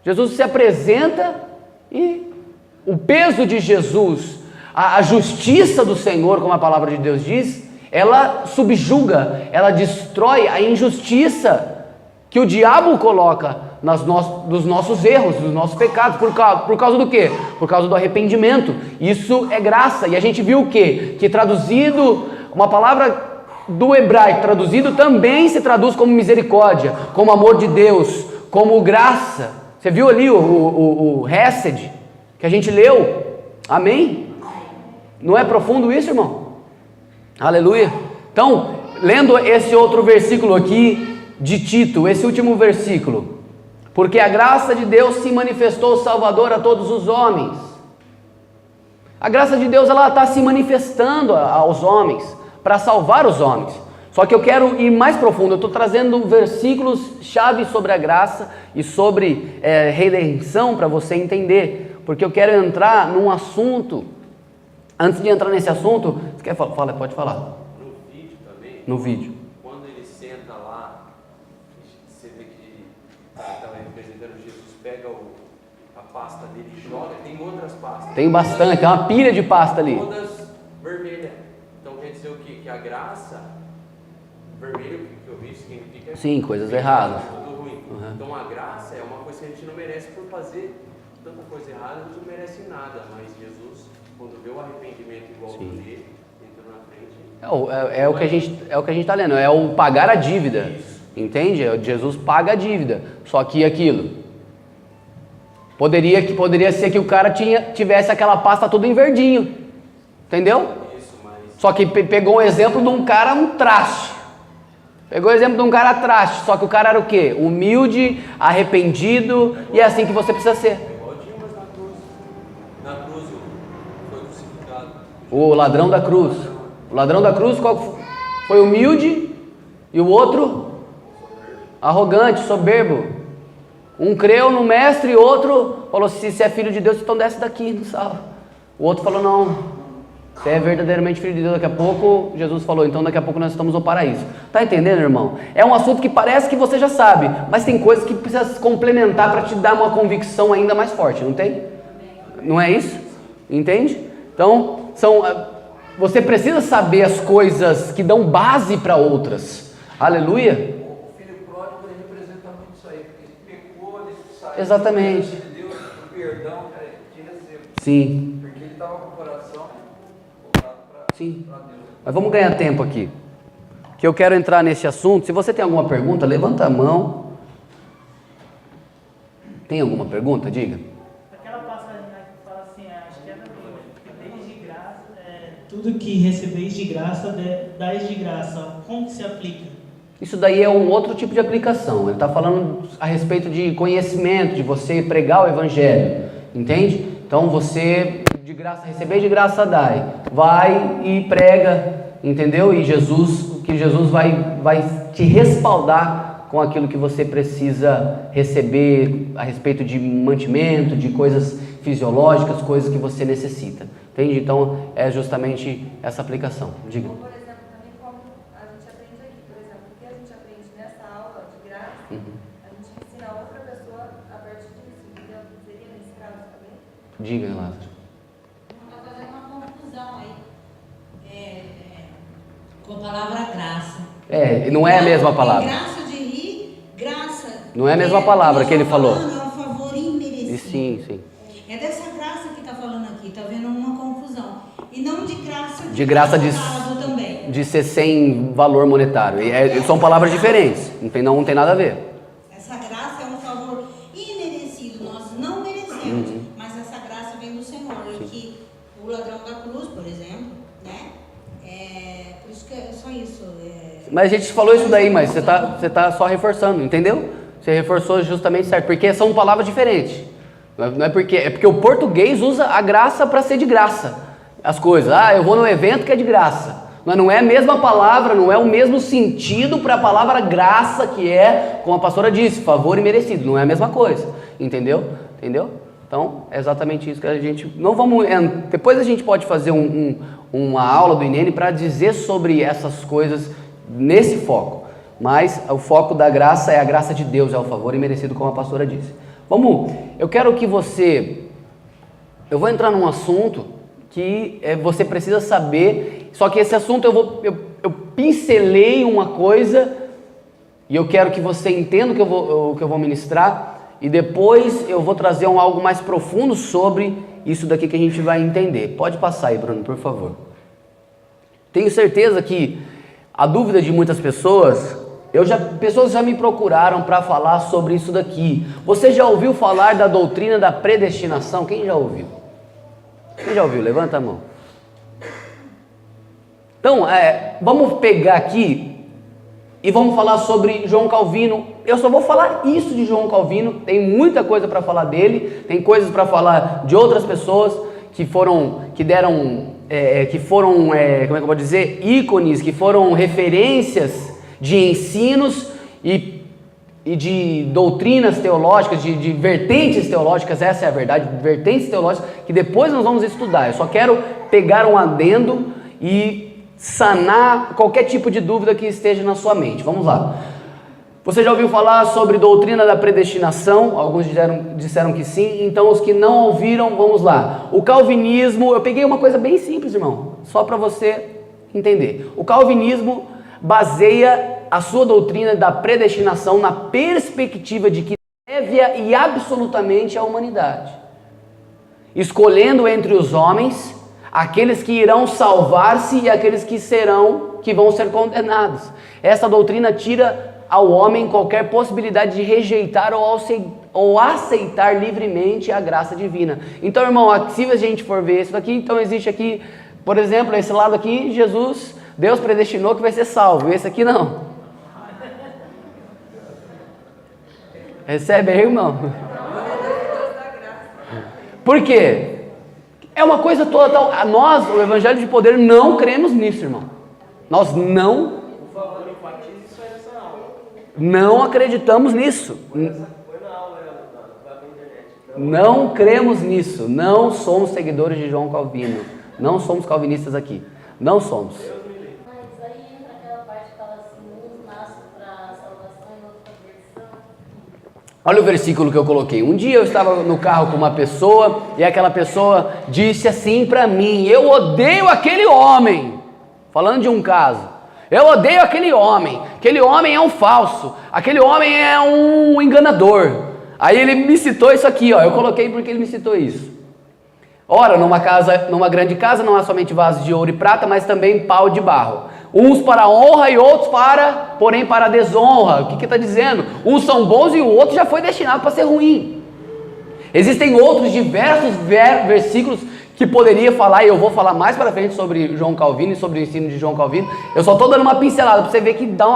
Jesus se apresenta e o peso de Jesus, a justiça do Senhor, como a palavra de Deus diz, ela subjuga, ela destrói a injustiça que o diabo coloca dos nossos erros, dos nossos pecados. Por causa do quê? Por causa do arrependimento. Isso é graça. E a gente viu o quê? Que traduzido, uma palavra do hebraico traduzido também se traduz como misericórdia, como amor de Deus, como graça. Você viu ali o Hesed que a gente leu? Amém? Não é profundo isso, irmão? Aleluia. Então, lendo esse outro versículo aqui de Tito, esse último versículo: porque a graça de Deus se manifestou salvador a todos os homens. A graça de Deus, ela está se manifestando aos homens, para salvar os homens. Só que eu quero ir mais profundo. Eu estou trazendo versículos chave sobre a graça e sobre redenção para você entender, porque eu quero entrar num assunto. Antes de entrar nesse assunto, você quer falar? Pode falar. No vídeo também. No vídeo. Quando ele senta lá, você vê que estava representando Jesus, pega a pasta dele e joga. Tem outras pastas. Tem bastante, tem uma pilha de pasta ali. Todas vermelhas. Então quer dizer o quê? Que a graça, vermelho que eu vi, significa... Sim, coisas erradas. Tudo ruim. Uhum. Então a graça é uma coisa que a gente não merece por fazer tanta coisa errada, a gente não merece nada. Mas Jesus, quando vê o arrependimento igual dele, entrou na frente... É o que a gente está lendo, é o pagar a dívida. Entende? Jesus paga a dívida. Só que aquilo... Poderia ser que o cara tivesse aquela pasta toda em verdinho. Entendeu? Só que pegou um exemplo de um cara, um traste. Pegou o exemplo de um cara traste. Só que o cara era o quê? Humilde, arrependido, e é assim que você precisa ser. Mas na cruz foi crucificado. O ladrão da cruz. O ladrão da cruz qual foi? Humilde, e o outro arrogante, soberbo. Um creu no mestre e outro falou, se você é filho de Deus, então desce daqui, não salva. O outro falou, não, você é verdadeiramente filho de Deus. Daqui a pouco, Jesus falou, então daqui a pouco nós estamos no paraíso. Tá entendendo, irmão? É um assunto que parece que você já sabe, mas tem coisas que precisa se complementar para te dar uma convicção ainda mais forte, não tem? Não é isso? Entende? Então, você precisa saber as coisas que dão base para outras. Aleluia? O filho pródigo ele representa muito isso aí, porque ele pecou, ele saiu. Exatamente. De Deus, o perdão, cara, que receba. Sim. Porque ele estava com o coração voltado para Deus. Mas vamos ganhar tempo aqui, que eu quero entrar nesse assunto. Se você tem alguma pergunta, levanta a mão. Tem alguma pergunta? Diga. Aquela passagem que fala assim, acho que é desde graça, tudo que recebeis de graça, dais de graça. Como que se aplica? Isso daí é um outro tipo de aplicação. Ele está falando a respeito de conhecimento, de você pregar o evangelho, entende? Então você, de graça receber, de graça dai. Vai e prega, entendeu? E Jesus vai te respaldar com aquilo que você precisa receber a respeito de mantimento, de coisas fisiológicas, coisas que você necessita. Entende? Então é justamente essa aplicação. Diga. Ou, por exemplo, também como a gente aprende aqui, por exemplo, o que a gente aprende nessa aula de graça, a gente ensina a outra pessoa a partir disso, entendeu? Seria nesse caso também? Diga, Lázaro. Está fazendo uma confusão aí com a palavra graça. Não é a mesma palavra. Graça de rir, graça. Não é a mesma palavra que ele falou. É um favor imerecido. Sim. É dessa graça que está falando aqui, está vendo uma confusão. E não de graça De graça também. de ser sem valor monetário. São palavras diferentes. Não tem nada a ver. Essa graça é um favor imerecido. Nós não merecemos, mas essa graça vem do Senhor. E que o ladrão da cruz, por exemplo, né? Por isso que é só isso. Mas a gente falou isso daí, mas você tá só reforçando, entendeu? Você reforçou justamente certo, porque são palavras diferentes. Não é porque o português usa a graça para ser de graça. As coisas, eu vou num evento que é de graça. Mas não é a mesma palavra, não é o mesmo sentido para a palavra graça, que é, como a pastora disse, favor e merecido. Não é a mesma coisa, entendeu? Então, é exatamente isso que a gente... Não vamos... Depois a gente pode fazer uma aula do INENE para dizer sobre essas coisas nesse foco. Mas o foco da graça é a graça de Deus, é o favor imerecido, como a pastora disse. Eu quero que você... Eu vou entrar num assunto que você precisa saber, só que esse assunto eu pincelei uma coisa e eu quero que você entenda o que eu vou ministrar e depois eu vou trazer algo mais profundo sobre isso daqui que a gente vai entender. Pode passar aí, Bruno, por favor. Tenho certeza que a dúvida de muitas pessoas... Pessoas já me procuraram para falar sobre isso daqui. Você já ouviu falar da doutrina da predestinação? Quem já ouviu? Levanta a mão. Então, vamos pegar aqui e vamos falar sobre João Calvino. Eu só vou falar isso de João Calvino. Tem muita coisa para falar dele. Tem coisas para falar de outras pessoas que foram como é que eu vou dizer, ícones, que foram referências de ensinos e de doutrinas teológicas, de vertentes teológicas, essa é a verdade, vertentes teológicas, que depois nós vamos estudar. Eu só quero pegar um adendo e sanar qualquer tipo de dúvida que esteja na sua mente. Vamos lá. Você já ouviu falar sobre doutrina da predestinação? Alguns disseram que sim, então os que não ouviram, vamos lá. O calvinismo, eu peguei uma coisa bem simples, irmão, só para você entender. O calvinismo baseia a sua doutrina da predestinação na perspectiva de que prévia e absolutamente a humanidade, escolhendo entre os homens aqueles que irão salvar-se e aqueles que vão ser condenados. Essa doutrina tira ao homem qualquer possibilidade de rejeitar ou aceitar livremente a graça divina. Então, irmão, se a gente for ver isso daqui, então existe aqui, por exemplo, esse lado aqui, Deus predestinou que vai ser salvo, esse aqui não. Recebe aí, irmão. Por quê? É uma coisa toda. Nós, o Evangelho de Poder, não cremos nisso, irmão. Nós não acreditamos nisso. Não cremos nisso. Não somos seguidores de João Calvino. Não somos calvinistas aqui. Não somos. Mas aí entra aquela parte que fala assim, uns nascem para salvação e outros para perdição. Olha o versículo que eu coloquei. Um dia eu estava no carro com uma pessoa e aquela pessoa disse assim para mim: eu odeio aquele homem. Falando de um caso. Eu odeio aquele homem é um falso, aquele homem é um enganador. Aí ele me citou isso aqui, ó. Eu coloquei porque ele me citou isso. Ora, numa grande casa não há somente vasos de ouro e prata, mas também pau de barro. Uns para a honra e outros porém para a desonra. O que está dizendo? Uns são bons e o outro já foi destinado para ser ruim. Existem outros diversos versículos que poderia falar, e eu vou falar mais para frente sobre João Calvino e sobre o ensino de João Calvino. Eu só estou dando uma pincelada para você ver que dá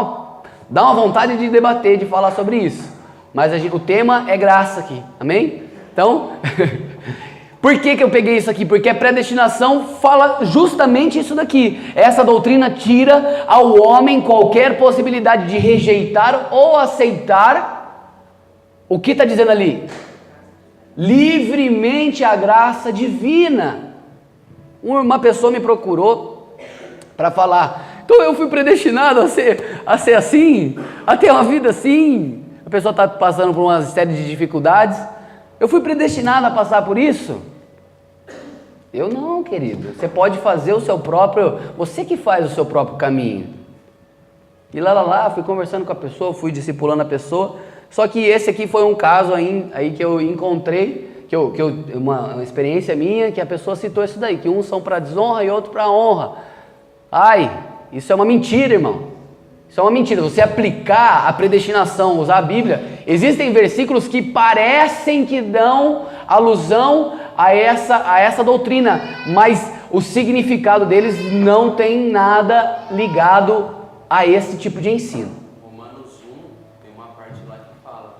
uma vontade de debater, de falar sobre isso. Mas o tema é graça aqui, amém? Então... Por que eu peguei isso aqui? Porque a predestinação fala justamente isso daqui. Essa doutrina tira ao homem qualquer possibilidade de rejeitar ou aceitar. O que está dizendo ali? Livremente a graça divina. Uma pessoa me procurou para falar: então eu fui predestinado a ser assim, a ter uma vida assim. A pessoa está passando por uma série de dificuldades. Eu fui predestinado a passar por isso? Eu não, querido. Você pode fazer o seu próprio... Você que faz o seu próprio caminho. E lá, fui conversando com a pessoa, fui discipulando a pessoa. Só que esse aqui foi um caso aí que eu encontrei, uma experiência minha, que a pessoa citou isso daí, que uns são para desonra e outros para honra. Ai, isso é uma mentira, irmão. Isso é uma mentira. Você aplicar a predestinação, usar a Bíblia, existem versículos que parecem que dão alusão a essa doutrina, mas o significado deles não tem nada ligado a esse tipo de ensino. Romanos 1 tem uma parte lá que fala.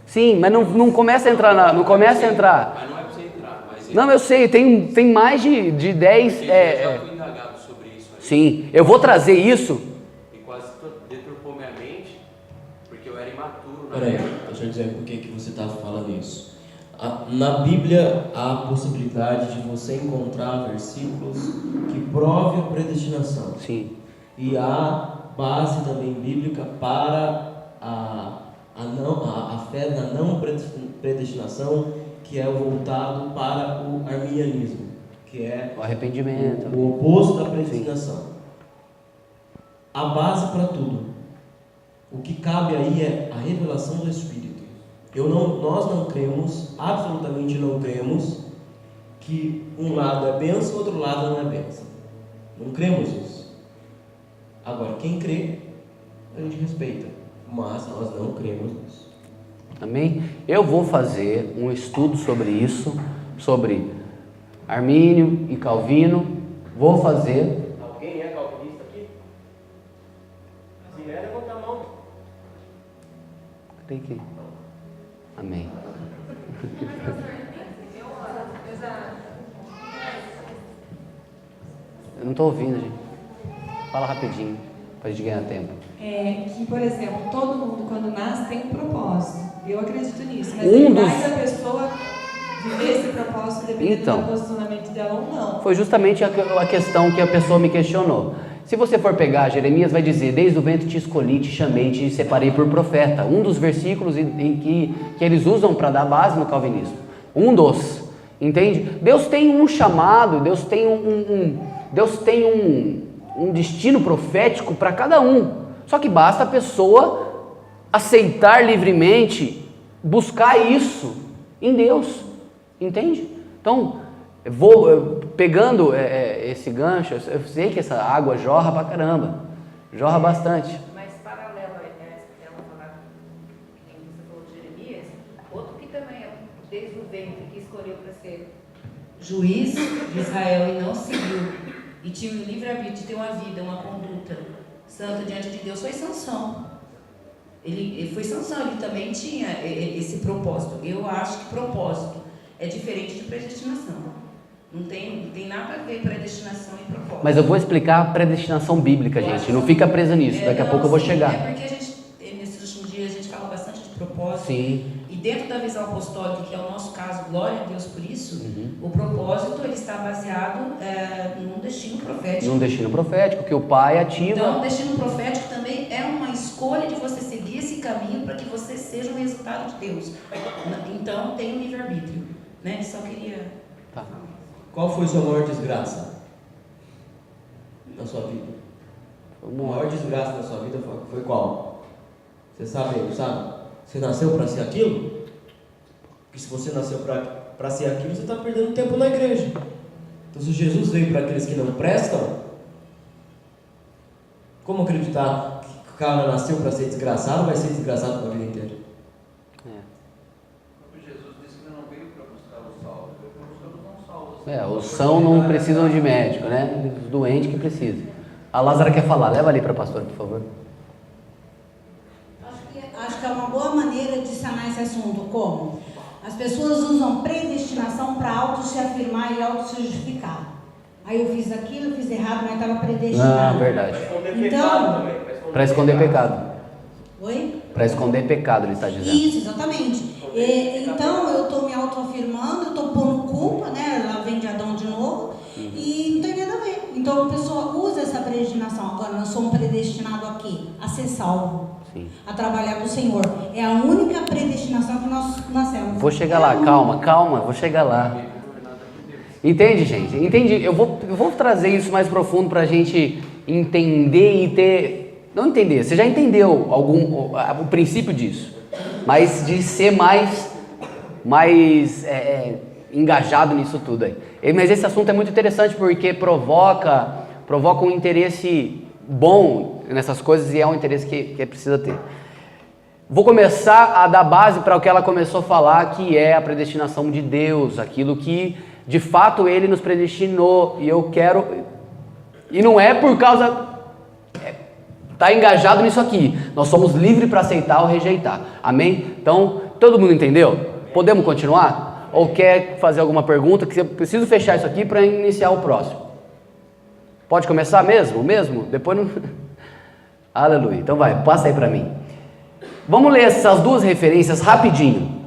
Sim, mas não começa a entrar não começa a entrar. Mas não é para você entrar. Mas não, eu sei, tem mais de 10... Eu já fui indagado sobre isso aí. Sim, eu vou trazer isso. E quase deturpou minha mente, porque eu era imaturo. Peraí, deixa eu dizer por que você está falando isso. Na Bíblia há a possibilidade de você encontrar versículos que provem a predestinação. Sim. E há base também bíblica para a fé na não predestinação, que é voltado para o arminianismo, que é o arrependimento, o oposto da predestinação. Sim. A base para tudo. O que cabe aí é a revelação do Espírito. Nós não cremos, absolutamente não cremos, que um lado é bênção e outro lado não é bênção. Não cremos isso. Agora, quem crê, a gente respeita, mas nós não cremos nisso. Amém? Eu vou fazer um estudo sobre isso, sobre Armínio e Calvino. Vou fazer. Alguém é calvinista aqui? Se é, levanta a mão. Tem que. Amém. Eu não estou ouvindo, gente. Fala rapidinho, para a gente ganhar tempo. Que, por exemplo, todo mundo quando nasce tem um propósito. Eu acredito nisso, mas faz a pessoa viver esse propósito dependendo do posicionamento dela ou não. Foi justamente a questão que a pessoa me questionou. Se você for pegar, Jeremias vai dizer: desde o ventre te escolhi, te chamei, te separei por profeta. Um dos versículos em que eles usam para dar base no calvinismo. Entende? Deus tem um chamado, Deus tem um destino profético para cada um. Só que basta a pessoa aceitar livremente, buscar isso em Deus. Entende? Então, pegando esse gancho, eu sei que essa água jorra pra caramba, jorra bastante. Mas paralelo a ela falar que você falou de Jeremias, outro que também é desde o ventre que escolheu para ser juiz de Israel e não seguiu, e tinha um livre-arbítrio de ter uma vida, uma conduta santa diante de Deus, foi Sansão. Ele foi Sansão, ele também tinha esse propósito. Eu acho que propósito é diferente de predestinação. Não tem nada a ver predestinação e propósito. Mas eu vou explicar a predestinação bíblica, gente. Não fica presa nisso. Daqui a pouco eu vou chegar. É porque nesses últimos dias a gente fala bastante bastante de propósito. Sim. E dentro da visão apostólica, que é o nosso caso, glória a Deus por isso, o propósito ele está baseado num destino profético. Num destino profético, que o Pai ativa. Então, o destino profético também é uma escolha de você seguir esse caminho para que você seja o resultado de Deus. Então, tem um livre-arbítrio, né? Só queria... Tá. Qual foi sua maior desgraça na sua vida? A maior desgraça da sua vida foi qual? Você sabe? Você nasceu para ser aquilo? Porque se você nasceu para ser aquilo, você está perdendo tempo na igreja. Então, se Jesus veio para aqueles que não prestam, como acreditar que o cara nasceu para ser desgraçado, vai ser desgraçado para a vida inteira? Jesus disse que não veio para buscar os salvos, veio para buscar os não salvos. Os são não precisam de médico, né? Os doentes que precisam. A Lázara quer falar, leva ali para a pastora, por favor. Acho que é uma boa maneira de sanar esse assunto. Como? As pessoas usam predestinação para auto se afirmar e auto se justificar. Aí eu fiz aquilo, eu fiz errado, mas estava predestinado. Verdade. Então, Para esconder pecado. oi? Para esconder pecado, ele está dizendo. Isso, exatamente. Então eu estou me autoafirmando, eu estou pondo culpa, né? Lá vem de Adão de novo, e não tem nada a ver. Então a pessoa usa essa predestinação. Agora, nós somos predestinados aqui a ser salvo, a trabalhar com o Senhor. É a única predestinação que nós nascemos. Vou chegar lá, calma, vou chegar lá. Entende, gente? Entendi. Eu vou trazer isso mais profundo para a gente entender e ter... Não entender, você já entendeu o princípio disso, mas de ser mais engajado nisso tudo aí. Mas esse assunto é muito interessante porque provoca um interesse bom nessas coisas e é um interesse que precisa ter. Vou começar a dar base para o que ela começou a falar, que é a predestinação de Deus, aquilo que de fato Ele nos predestinou, e eu quero... E não é por causa... Está engajado nisso aqui. Nós somos livres para aceitar ou rejeitar. Amém? Então, todo mundo entendeu? Podemos continuar? Ou quer fazer alguma pergunta? Que eu preciso fechar isso aqui para iniciar o próximo. Pode começar mesmo? Depois não... Aleluia. Então vai, passa aí para mim. Vamos ler essas duas referências rapidinho.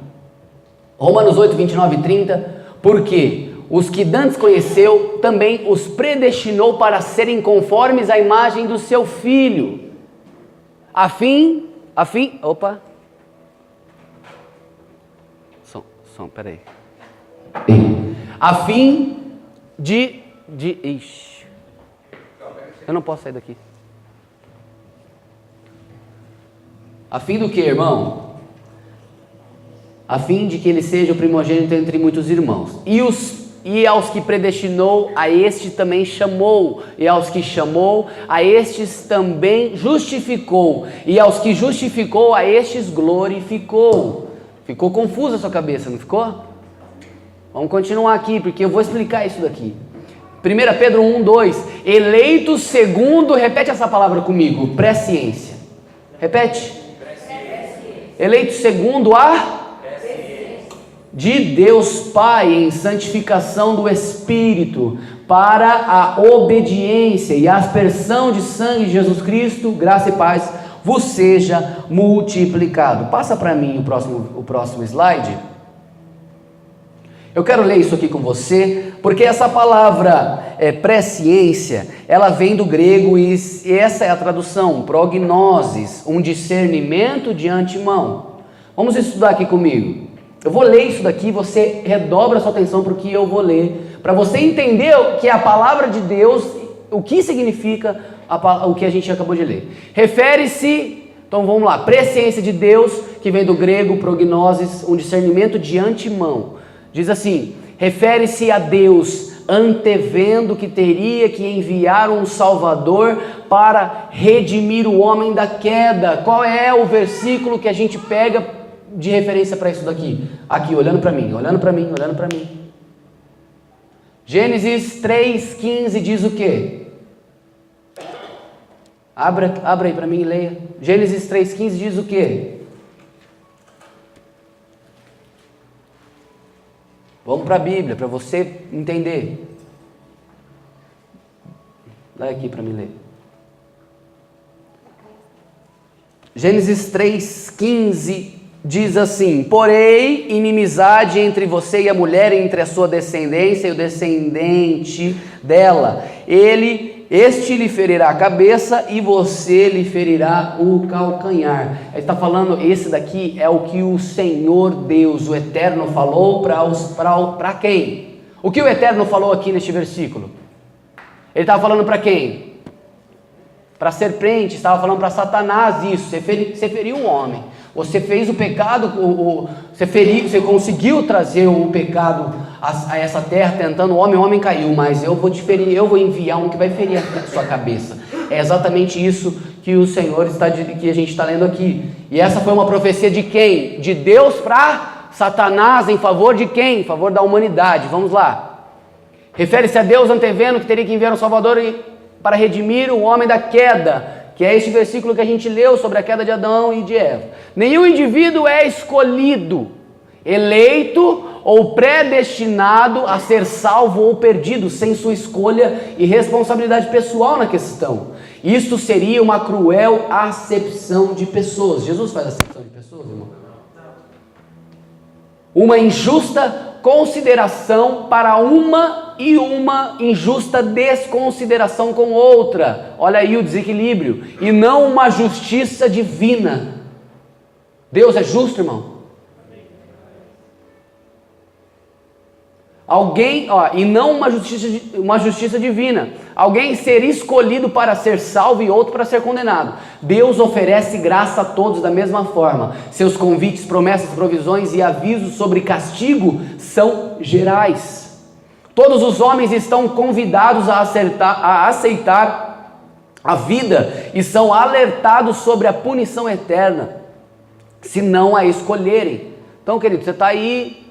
Romanos 8, 29 e 30. Porque os que dantes conheceu, também os predestinou para serem conformes à imagem do seu Filho, a fim, opa, peraí, a fim ixi, eu não posso sair daqui, a fim do que, irmão? A fim de que ele seja o primogênito entre muitos irmãos. E aos que predestinou, a este também chamou. E aos que chamou, a estes também justificou. E aos que justificou, a estes glorificou. Ficou confusa a sua cabeça, não ficou? Vamos continuar aqui, porque eu vou explicar isso daqui. 1 Pedro 1, 2. Eleitos segundo, repete essa palavra comigo, presciência. Repete. Eleitos segundo a... de Deus Pai em santificação do Espírito para a obediência e a aspersão de sangue de Jesus Cristo, graça e paz vos seja multiplicado. Passa para mim o próximo slide. Eu quero ler isso aqui com você, porque essa palavra presciência, ela vem do grego e essa é a tradução, prognosis, um discernimento de antemão. Vamos estudar aqui comigo. Eu vou ler isso daqui, você redobra a sua atenção para o que eu vou ler, para você entender que a palavra de Deus, o que significa o que a gente acabou de ler. Refere-se, então vamos lá, presciência de Deus, que vem do grego prognosis, um discernimento de antemão. Diz assim, refere-se a Deus antevendo que teria que enviar um Salvador para redimir o homem da queda. Qual é o versículo que a gente pega de referência para isso daqui? Aqui, olhando para mim. Gênesis 3,15 diz o quê? Abra aí para mim e leia. Gênesis 3,15 diz o quê? Vamos para a Bíblia, para você entender. Leia aqui para mim ler. Gênesis 3,15 diz assim: porém, inimizade entre você e a mulher, entre a sua descendência e o descendente dela. Este lhe ferirá a cabeça e você lhe ferirá o calcanhar. Ele está falando, esse daqui é o que o Senhor Deus, o Eterno, falou para quem? O que o Eterno falou aqui neste versículo? Ele estava falando para quem? Para a serpente, estava falando para Satanás isso. Você feriu o homem. Você fez o pecado, você conseguiu trazer o pecado a essa terra tentando o homem caiu, mas eu vou te ferir, eu vou enviar um que vai ferir a sua cabeça. É exatamente isso que o Senhor que a gente está lendo aqui. E essa foi uma profecia de quem? De Deus para Satanás, em favor de quem? Em favor da humanidade. Vamos lá. Refere-se a Deus antevendo que teria que enviar um Salvador para redimir o homem da queda, que é este versículo que a gente leu sobre a queda de Adão e de Eva. Nenhum indivíduo é escolhido, eleito ou predestinado a ser salvo ou perdido sem sua escolha e responsabilidade pessoal na questão. Isto seria uma cruel acepção de pessoas. Jesus faz acepção de pessoas, irmão? Uma injusta consideração para uma e uma injusta desconsideração com outra. Olha aí o desequilíbrio. E não uma justiça divina. Deus é justo, irmão? E não uma justiça divina. Alguém ser escolhido para ser salvo e outro para ser condenado. Deus oferece graça a todos da mesma forma. Seus convites, promessas, provisões e avisos sobre castigo são gerais. Todos os homens estão convidados a aceitar a vida e são alertados sobre a punição eterna, se não a escolherem. Então, querido, você está aí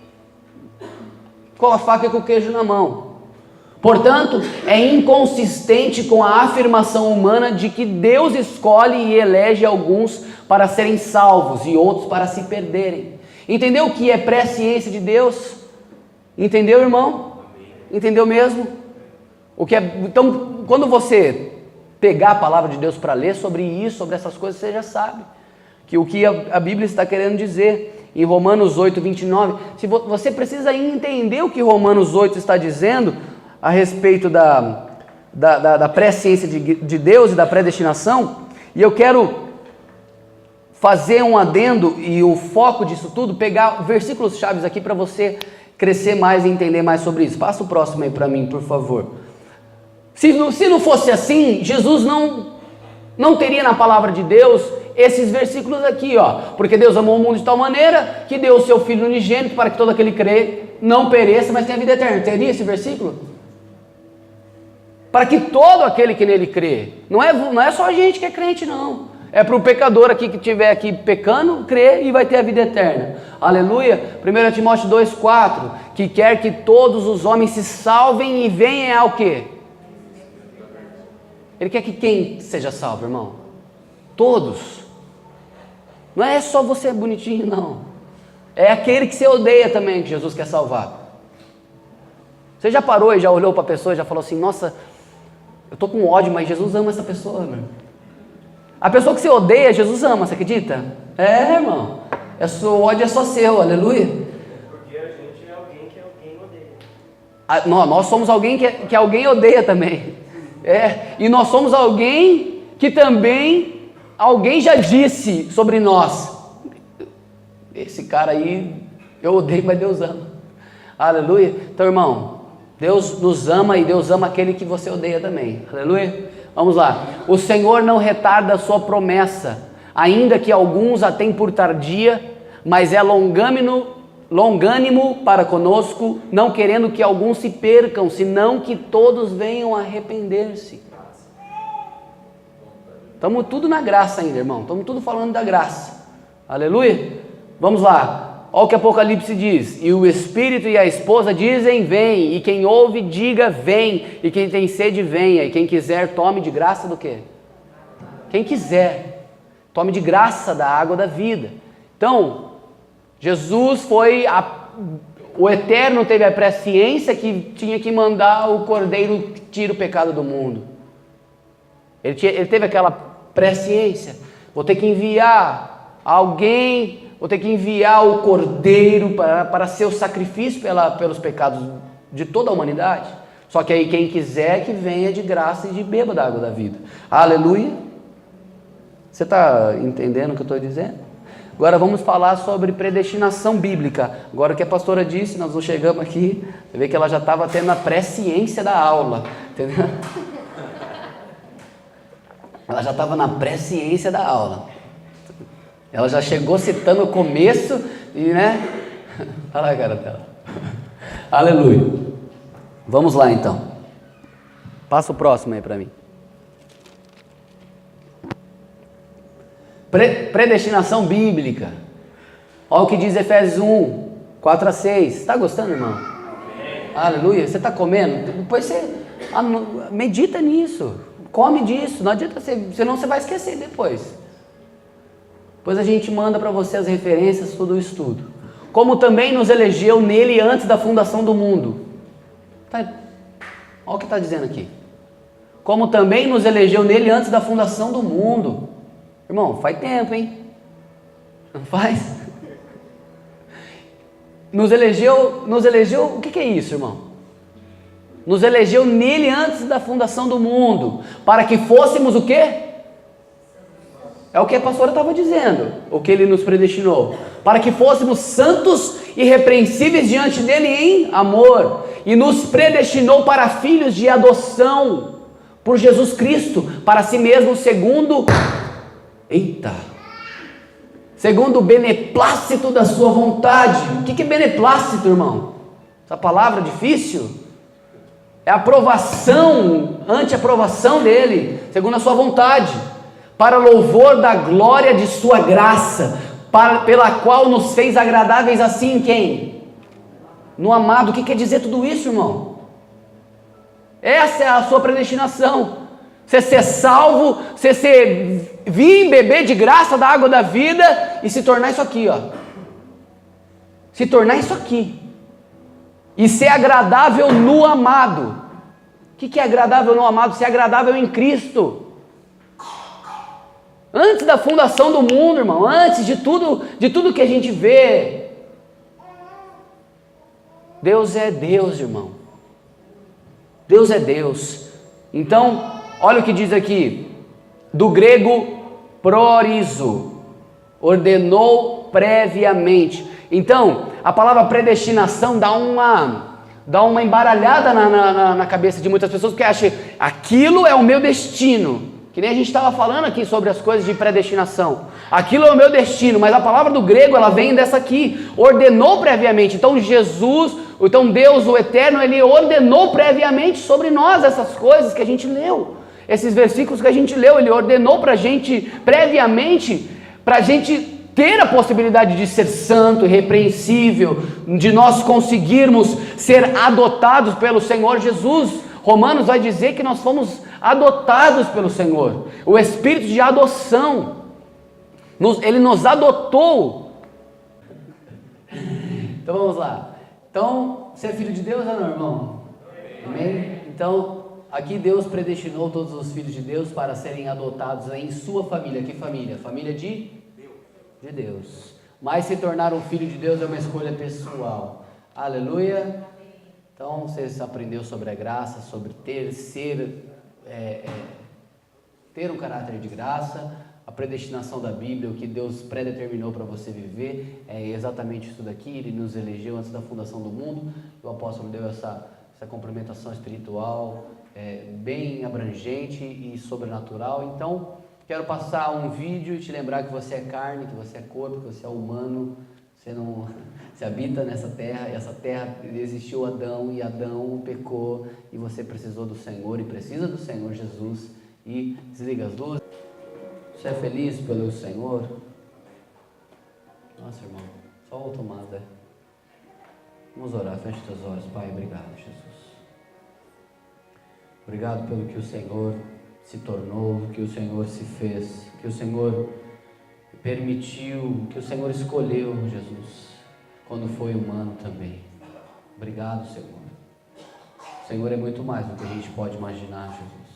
com a faca e com o queijo na mão. Portanto, é inconsistente com a afirmação humana de que Deus escolhe e elege alguns para serem salvos e outros para se perderem. Entendeu o que é presciência de Deus? Entendeu, irmão? Entendeu mesmo? Então, quando você pegar a palavra de Deus para ler sobre isso, sobre essas coisas, você já sabe que o que a Bíblia está querendo dizer. Em Romanos 8, 29, você precisa entender o que Romanos 8 está dizendo a respeito da presciência de Deus e da predestinação, e eu quero fazer um adendo e o foco disso tudo, pegar versículos chaves aqui para você crescer mais e entender mais sobre isso. Passa o próximo aí para mim, por favor. Se não fosse assim, Jesus não teria na palavra de Deus esses versículos aqui, ó. Porque Deus amou o mundo de tal maneira que deu o seu Filho unigênito para que todo aquele que crê não pereça, mas tenha vida eterna. Teria esse versículo? Para que todo aquele que nele crê. Não é só a gente que é crente, não. É para o pecador aqui que estiver aqui pecando, crer e vai ter a vida eterna. Aleluia. 1 Timóteo 2,4, que quer que todos os homens se salvem e venham ao quê? Ele quer que quem seja salvo, irmão? Todos. Não é só você bonitinho, não. É aquele que você odeia também que Jesus quer salvar. Você já parou e já olhou para a pessoa e já falou assim: nossa, eu estou com ódio, mas Jesus ama essa pessoa, meu. A pessoa que você odeia, Jesus ama, você acredita? É, irmão. O ódio é só seu, aleluia. Porque a gente é alguém que alguém odeia. Nós somos alguém que alguém odeia também. E nós somos alguém que também alguém já disse sobre nós: esse cara aí eu odeio, mas Deus ama. Aleluia. Então, irmão, Deus nos ama e Deus ama aquele que você odeia também. Aleluia. Vamos lá. O Senhor não retarda a sua promessa, ainda que alguns a tenham por tardia, mas é longânimo para conosco, não querendo que alguns se percam, senão que todos venham a arrepender-se. Estamos tudo na graça ainda, irmão. Estamos tudo falando da graça. Aleluia. Vamos lá. Olha o que Apocalipse diz: e o Espírito e a esposa dizem: vem, e quem ouve diga: vem, e quem tem sede venha, e quem quiser tome de graça do quê? Quem quiser, tome de graça da água da vida. Então, Jesus o Eterno teve a presciência que tinha que mandar o Cordeiro que tira o pecado do mundo. Ele teve aquela presciência: vou ter que enviar alguém vou ter que enviar o Cordeiro para ser o sacrifício pelos pecados de toda a humanidade. Só que aí quem quiser que venha de graça e de beba da água da vida. Aleluia. Você está entendendo o que eu estou dizendo? Agora vamos falar sobre predestinação bíblica. Agora o que a pastora disse, nós não chegamos aqui, você vê que ela já estava tendo a pré-ciência da aula, entendeu? Ela já estava na pré-ciência da aula. Ela já chegou citando o começo e, né? Olha lá a cara dela. Aleluia. Vamos lá então. Passa o próximo aí para mim. Predestinação bíblica. Olha o que diz Efésios 1, 4 a 6. Está gostando, irmão? Amém. Aleluia. Você está comendo? Depois você medita nisso. Come disso. Não adianta senão você vai esquecer depois. Depois a gente manda para você as referências, tudo isso tudo. Como também nos elegeu nele antes da fundação do mundo. Olha o que está dizendo aqui. Como também nos elegeu nele antes da fundação do mundo. Irmão, faz tempo, hein? Não faz? Nos elegeu, o que é isso, irmão? Nos elegeu nele antes da fundação do mundo, para que fôssemos o quê? É o que a pastora estava dizendo, o que ele nos predestinou. Para que fôssemos santos e irrepreensíveis diante dele em amor, e nos predestinou para filhos de adoção, por Jesus Cristo, para si mesmo, segundo o beneplácito da sua vontade. O que é beneplácito, irmão? Essa palavra difícil? É a aprovação, ante-aprovação dele, segundo a sua vontade, para louvor da glória de sua graça, pela qual nos fez agradáveis assim em quem? No amado. O que quer dizer tudo isso, irmão? Essa é a sua predestinação. Você ser salvo, você vir beber de graça da água da vida e se tornar isso aqui, ó. Se tornar isso aqui. E ser agradável no amado. O que é agradável no amado? Ser agradável em Cristo. Antes da fundação do mundo, irmão, antes de tudo que a gente vê. Deus é Deus, irmão. Deus é Deus. Então, olha o que diz aqui, do grego prorizo, ordenou previamente. Então, a palavra predestinação dá uma embaralhada na cabeça de muitas pessoas, porque acham, aquilo é o meu destino. Que nem a gente estava falando aqui sobre as coisas de predestinação. Aquilo é o meu destino, mas a palavra do grego, ela vem dessa aqui, ordenou previamente. Então Deus, o Eterno, Ele ordenou previamente sobre nós essas coisas que a gente leu. Esses versículos que a gente leu, Ele ordenou para a gente, previamente, para a gente ter a possibilidade de ser santo, irrepreensível, de nós conseguirmos ser adotados pelo Senhor Jesus. Romanos vai dizer que nós fomos adotados pelo Senhor. O espírito de adoção, Ele nos adotou. Então vamos lá. Então, ser filho de Deus é não, irmão? Amém? Então, aqui Deus predestinou todos os filhos de Deus para serem adotados em sua família. Que família? Família de Deus. Mas se tornar um filho de Deus é uma escolha pessoal. Aleluia. Então, você aprendeu sobre a graça, sobre ter um caráter de graça, a predestinação da Bíblia, o que Deus predeterminou para você viver, é exatamente isso daqui. Ele nos elegeu antes da fundação do mundo. O apóstolo deu essa complementação espiritual, bem abrangente e sobrenatural. Então, quero passar um vídeo e te lembrar que você é carne, que você é corpo, que você é humano, você habita nessa terra, e essa terra existiu Adão, e Adão pecou, e você precisou do Senhor, e precisa do Senhor Jesus, e desliga as luzes. Você é feliz pelo Senhor? Nossa, irmão, só o tomada. Vamos orar, feche teus olhos. Pai, obrigado, Jesus. Obrigado pelo que o Senhor se tornou, que o Senhor se fez, que o Senhor permitiu, que o Senhor escolheu, Jesus, quando foi humano também. Obrigado, Senhor. O Senhor é muito mais do que a gente pode imaginar, Jesus.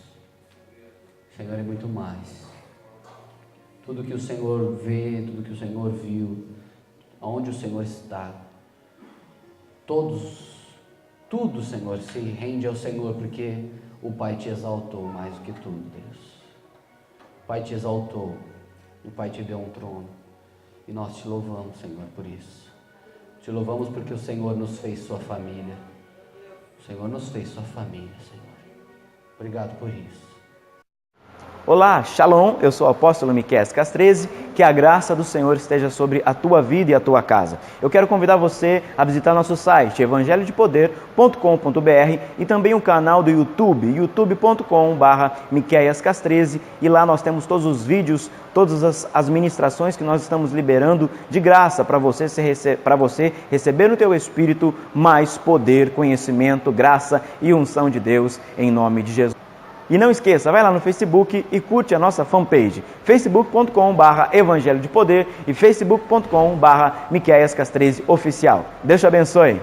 O Senhor é muito mais. Tudo que o Senhor vê, tudo que o Senhor viu, aonde o Senhor está. Tudo, Senhor, se rende ao Senhor, porque o Pai te exaltou mais do que tudo, Deus. O Pai te exaltou, o Pai te deu um trono, e nós te louvamos, Senhor, por isso. Te louvamos porque o Senhor nos fez sua família. O Senhor nos fez sua família, Senhor. Obrigado por isso. Olá, Shalom, eu sou o apóstolo Miqueias Castreze, que a graça do Senhor esteja sobre a tua vida e a tua casa. Eu quero convidar você a visitar nosso site, evangelhodepoder.com.br, e também o canal do YouTube, youtube.com/Miqueias Castreze, e lá nós temos todos os vídeos, todas as ministrações que nós estamos liberando de graça para você receber no teu espírito mais poder, conhecimento, graça e unção de Deus, em nome de Jesus. E não esqueça, vai lá no Facebook e curte a nossa fanpage, facebook.com/Evangelho de Poder e facebook.com/Miqueias Castreze Oficial. Deus te abençoe.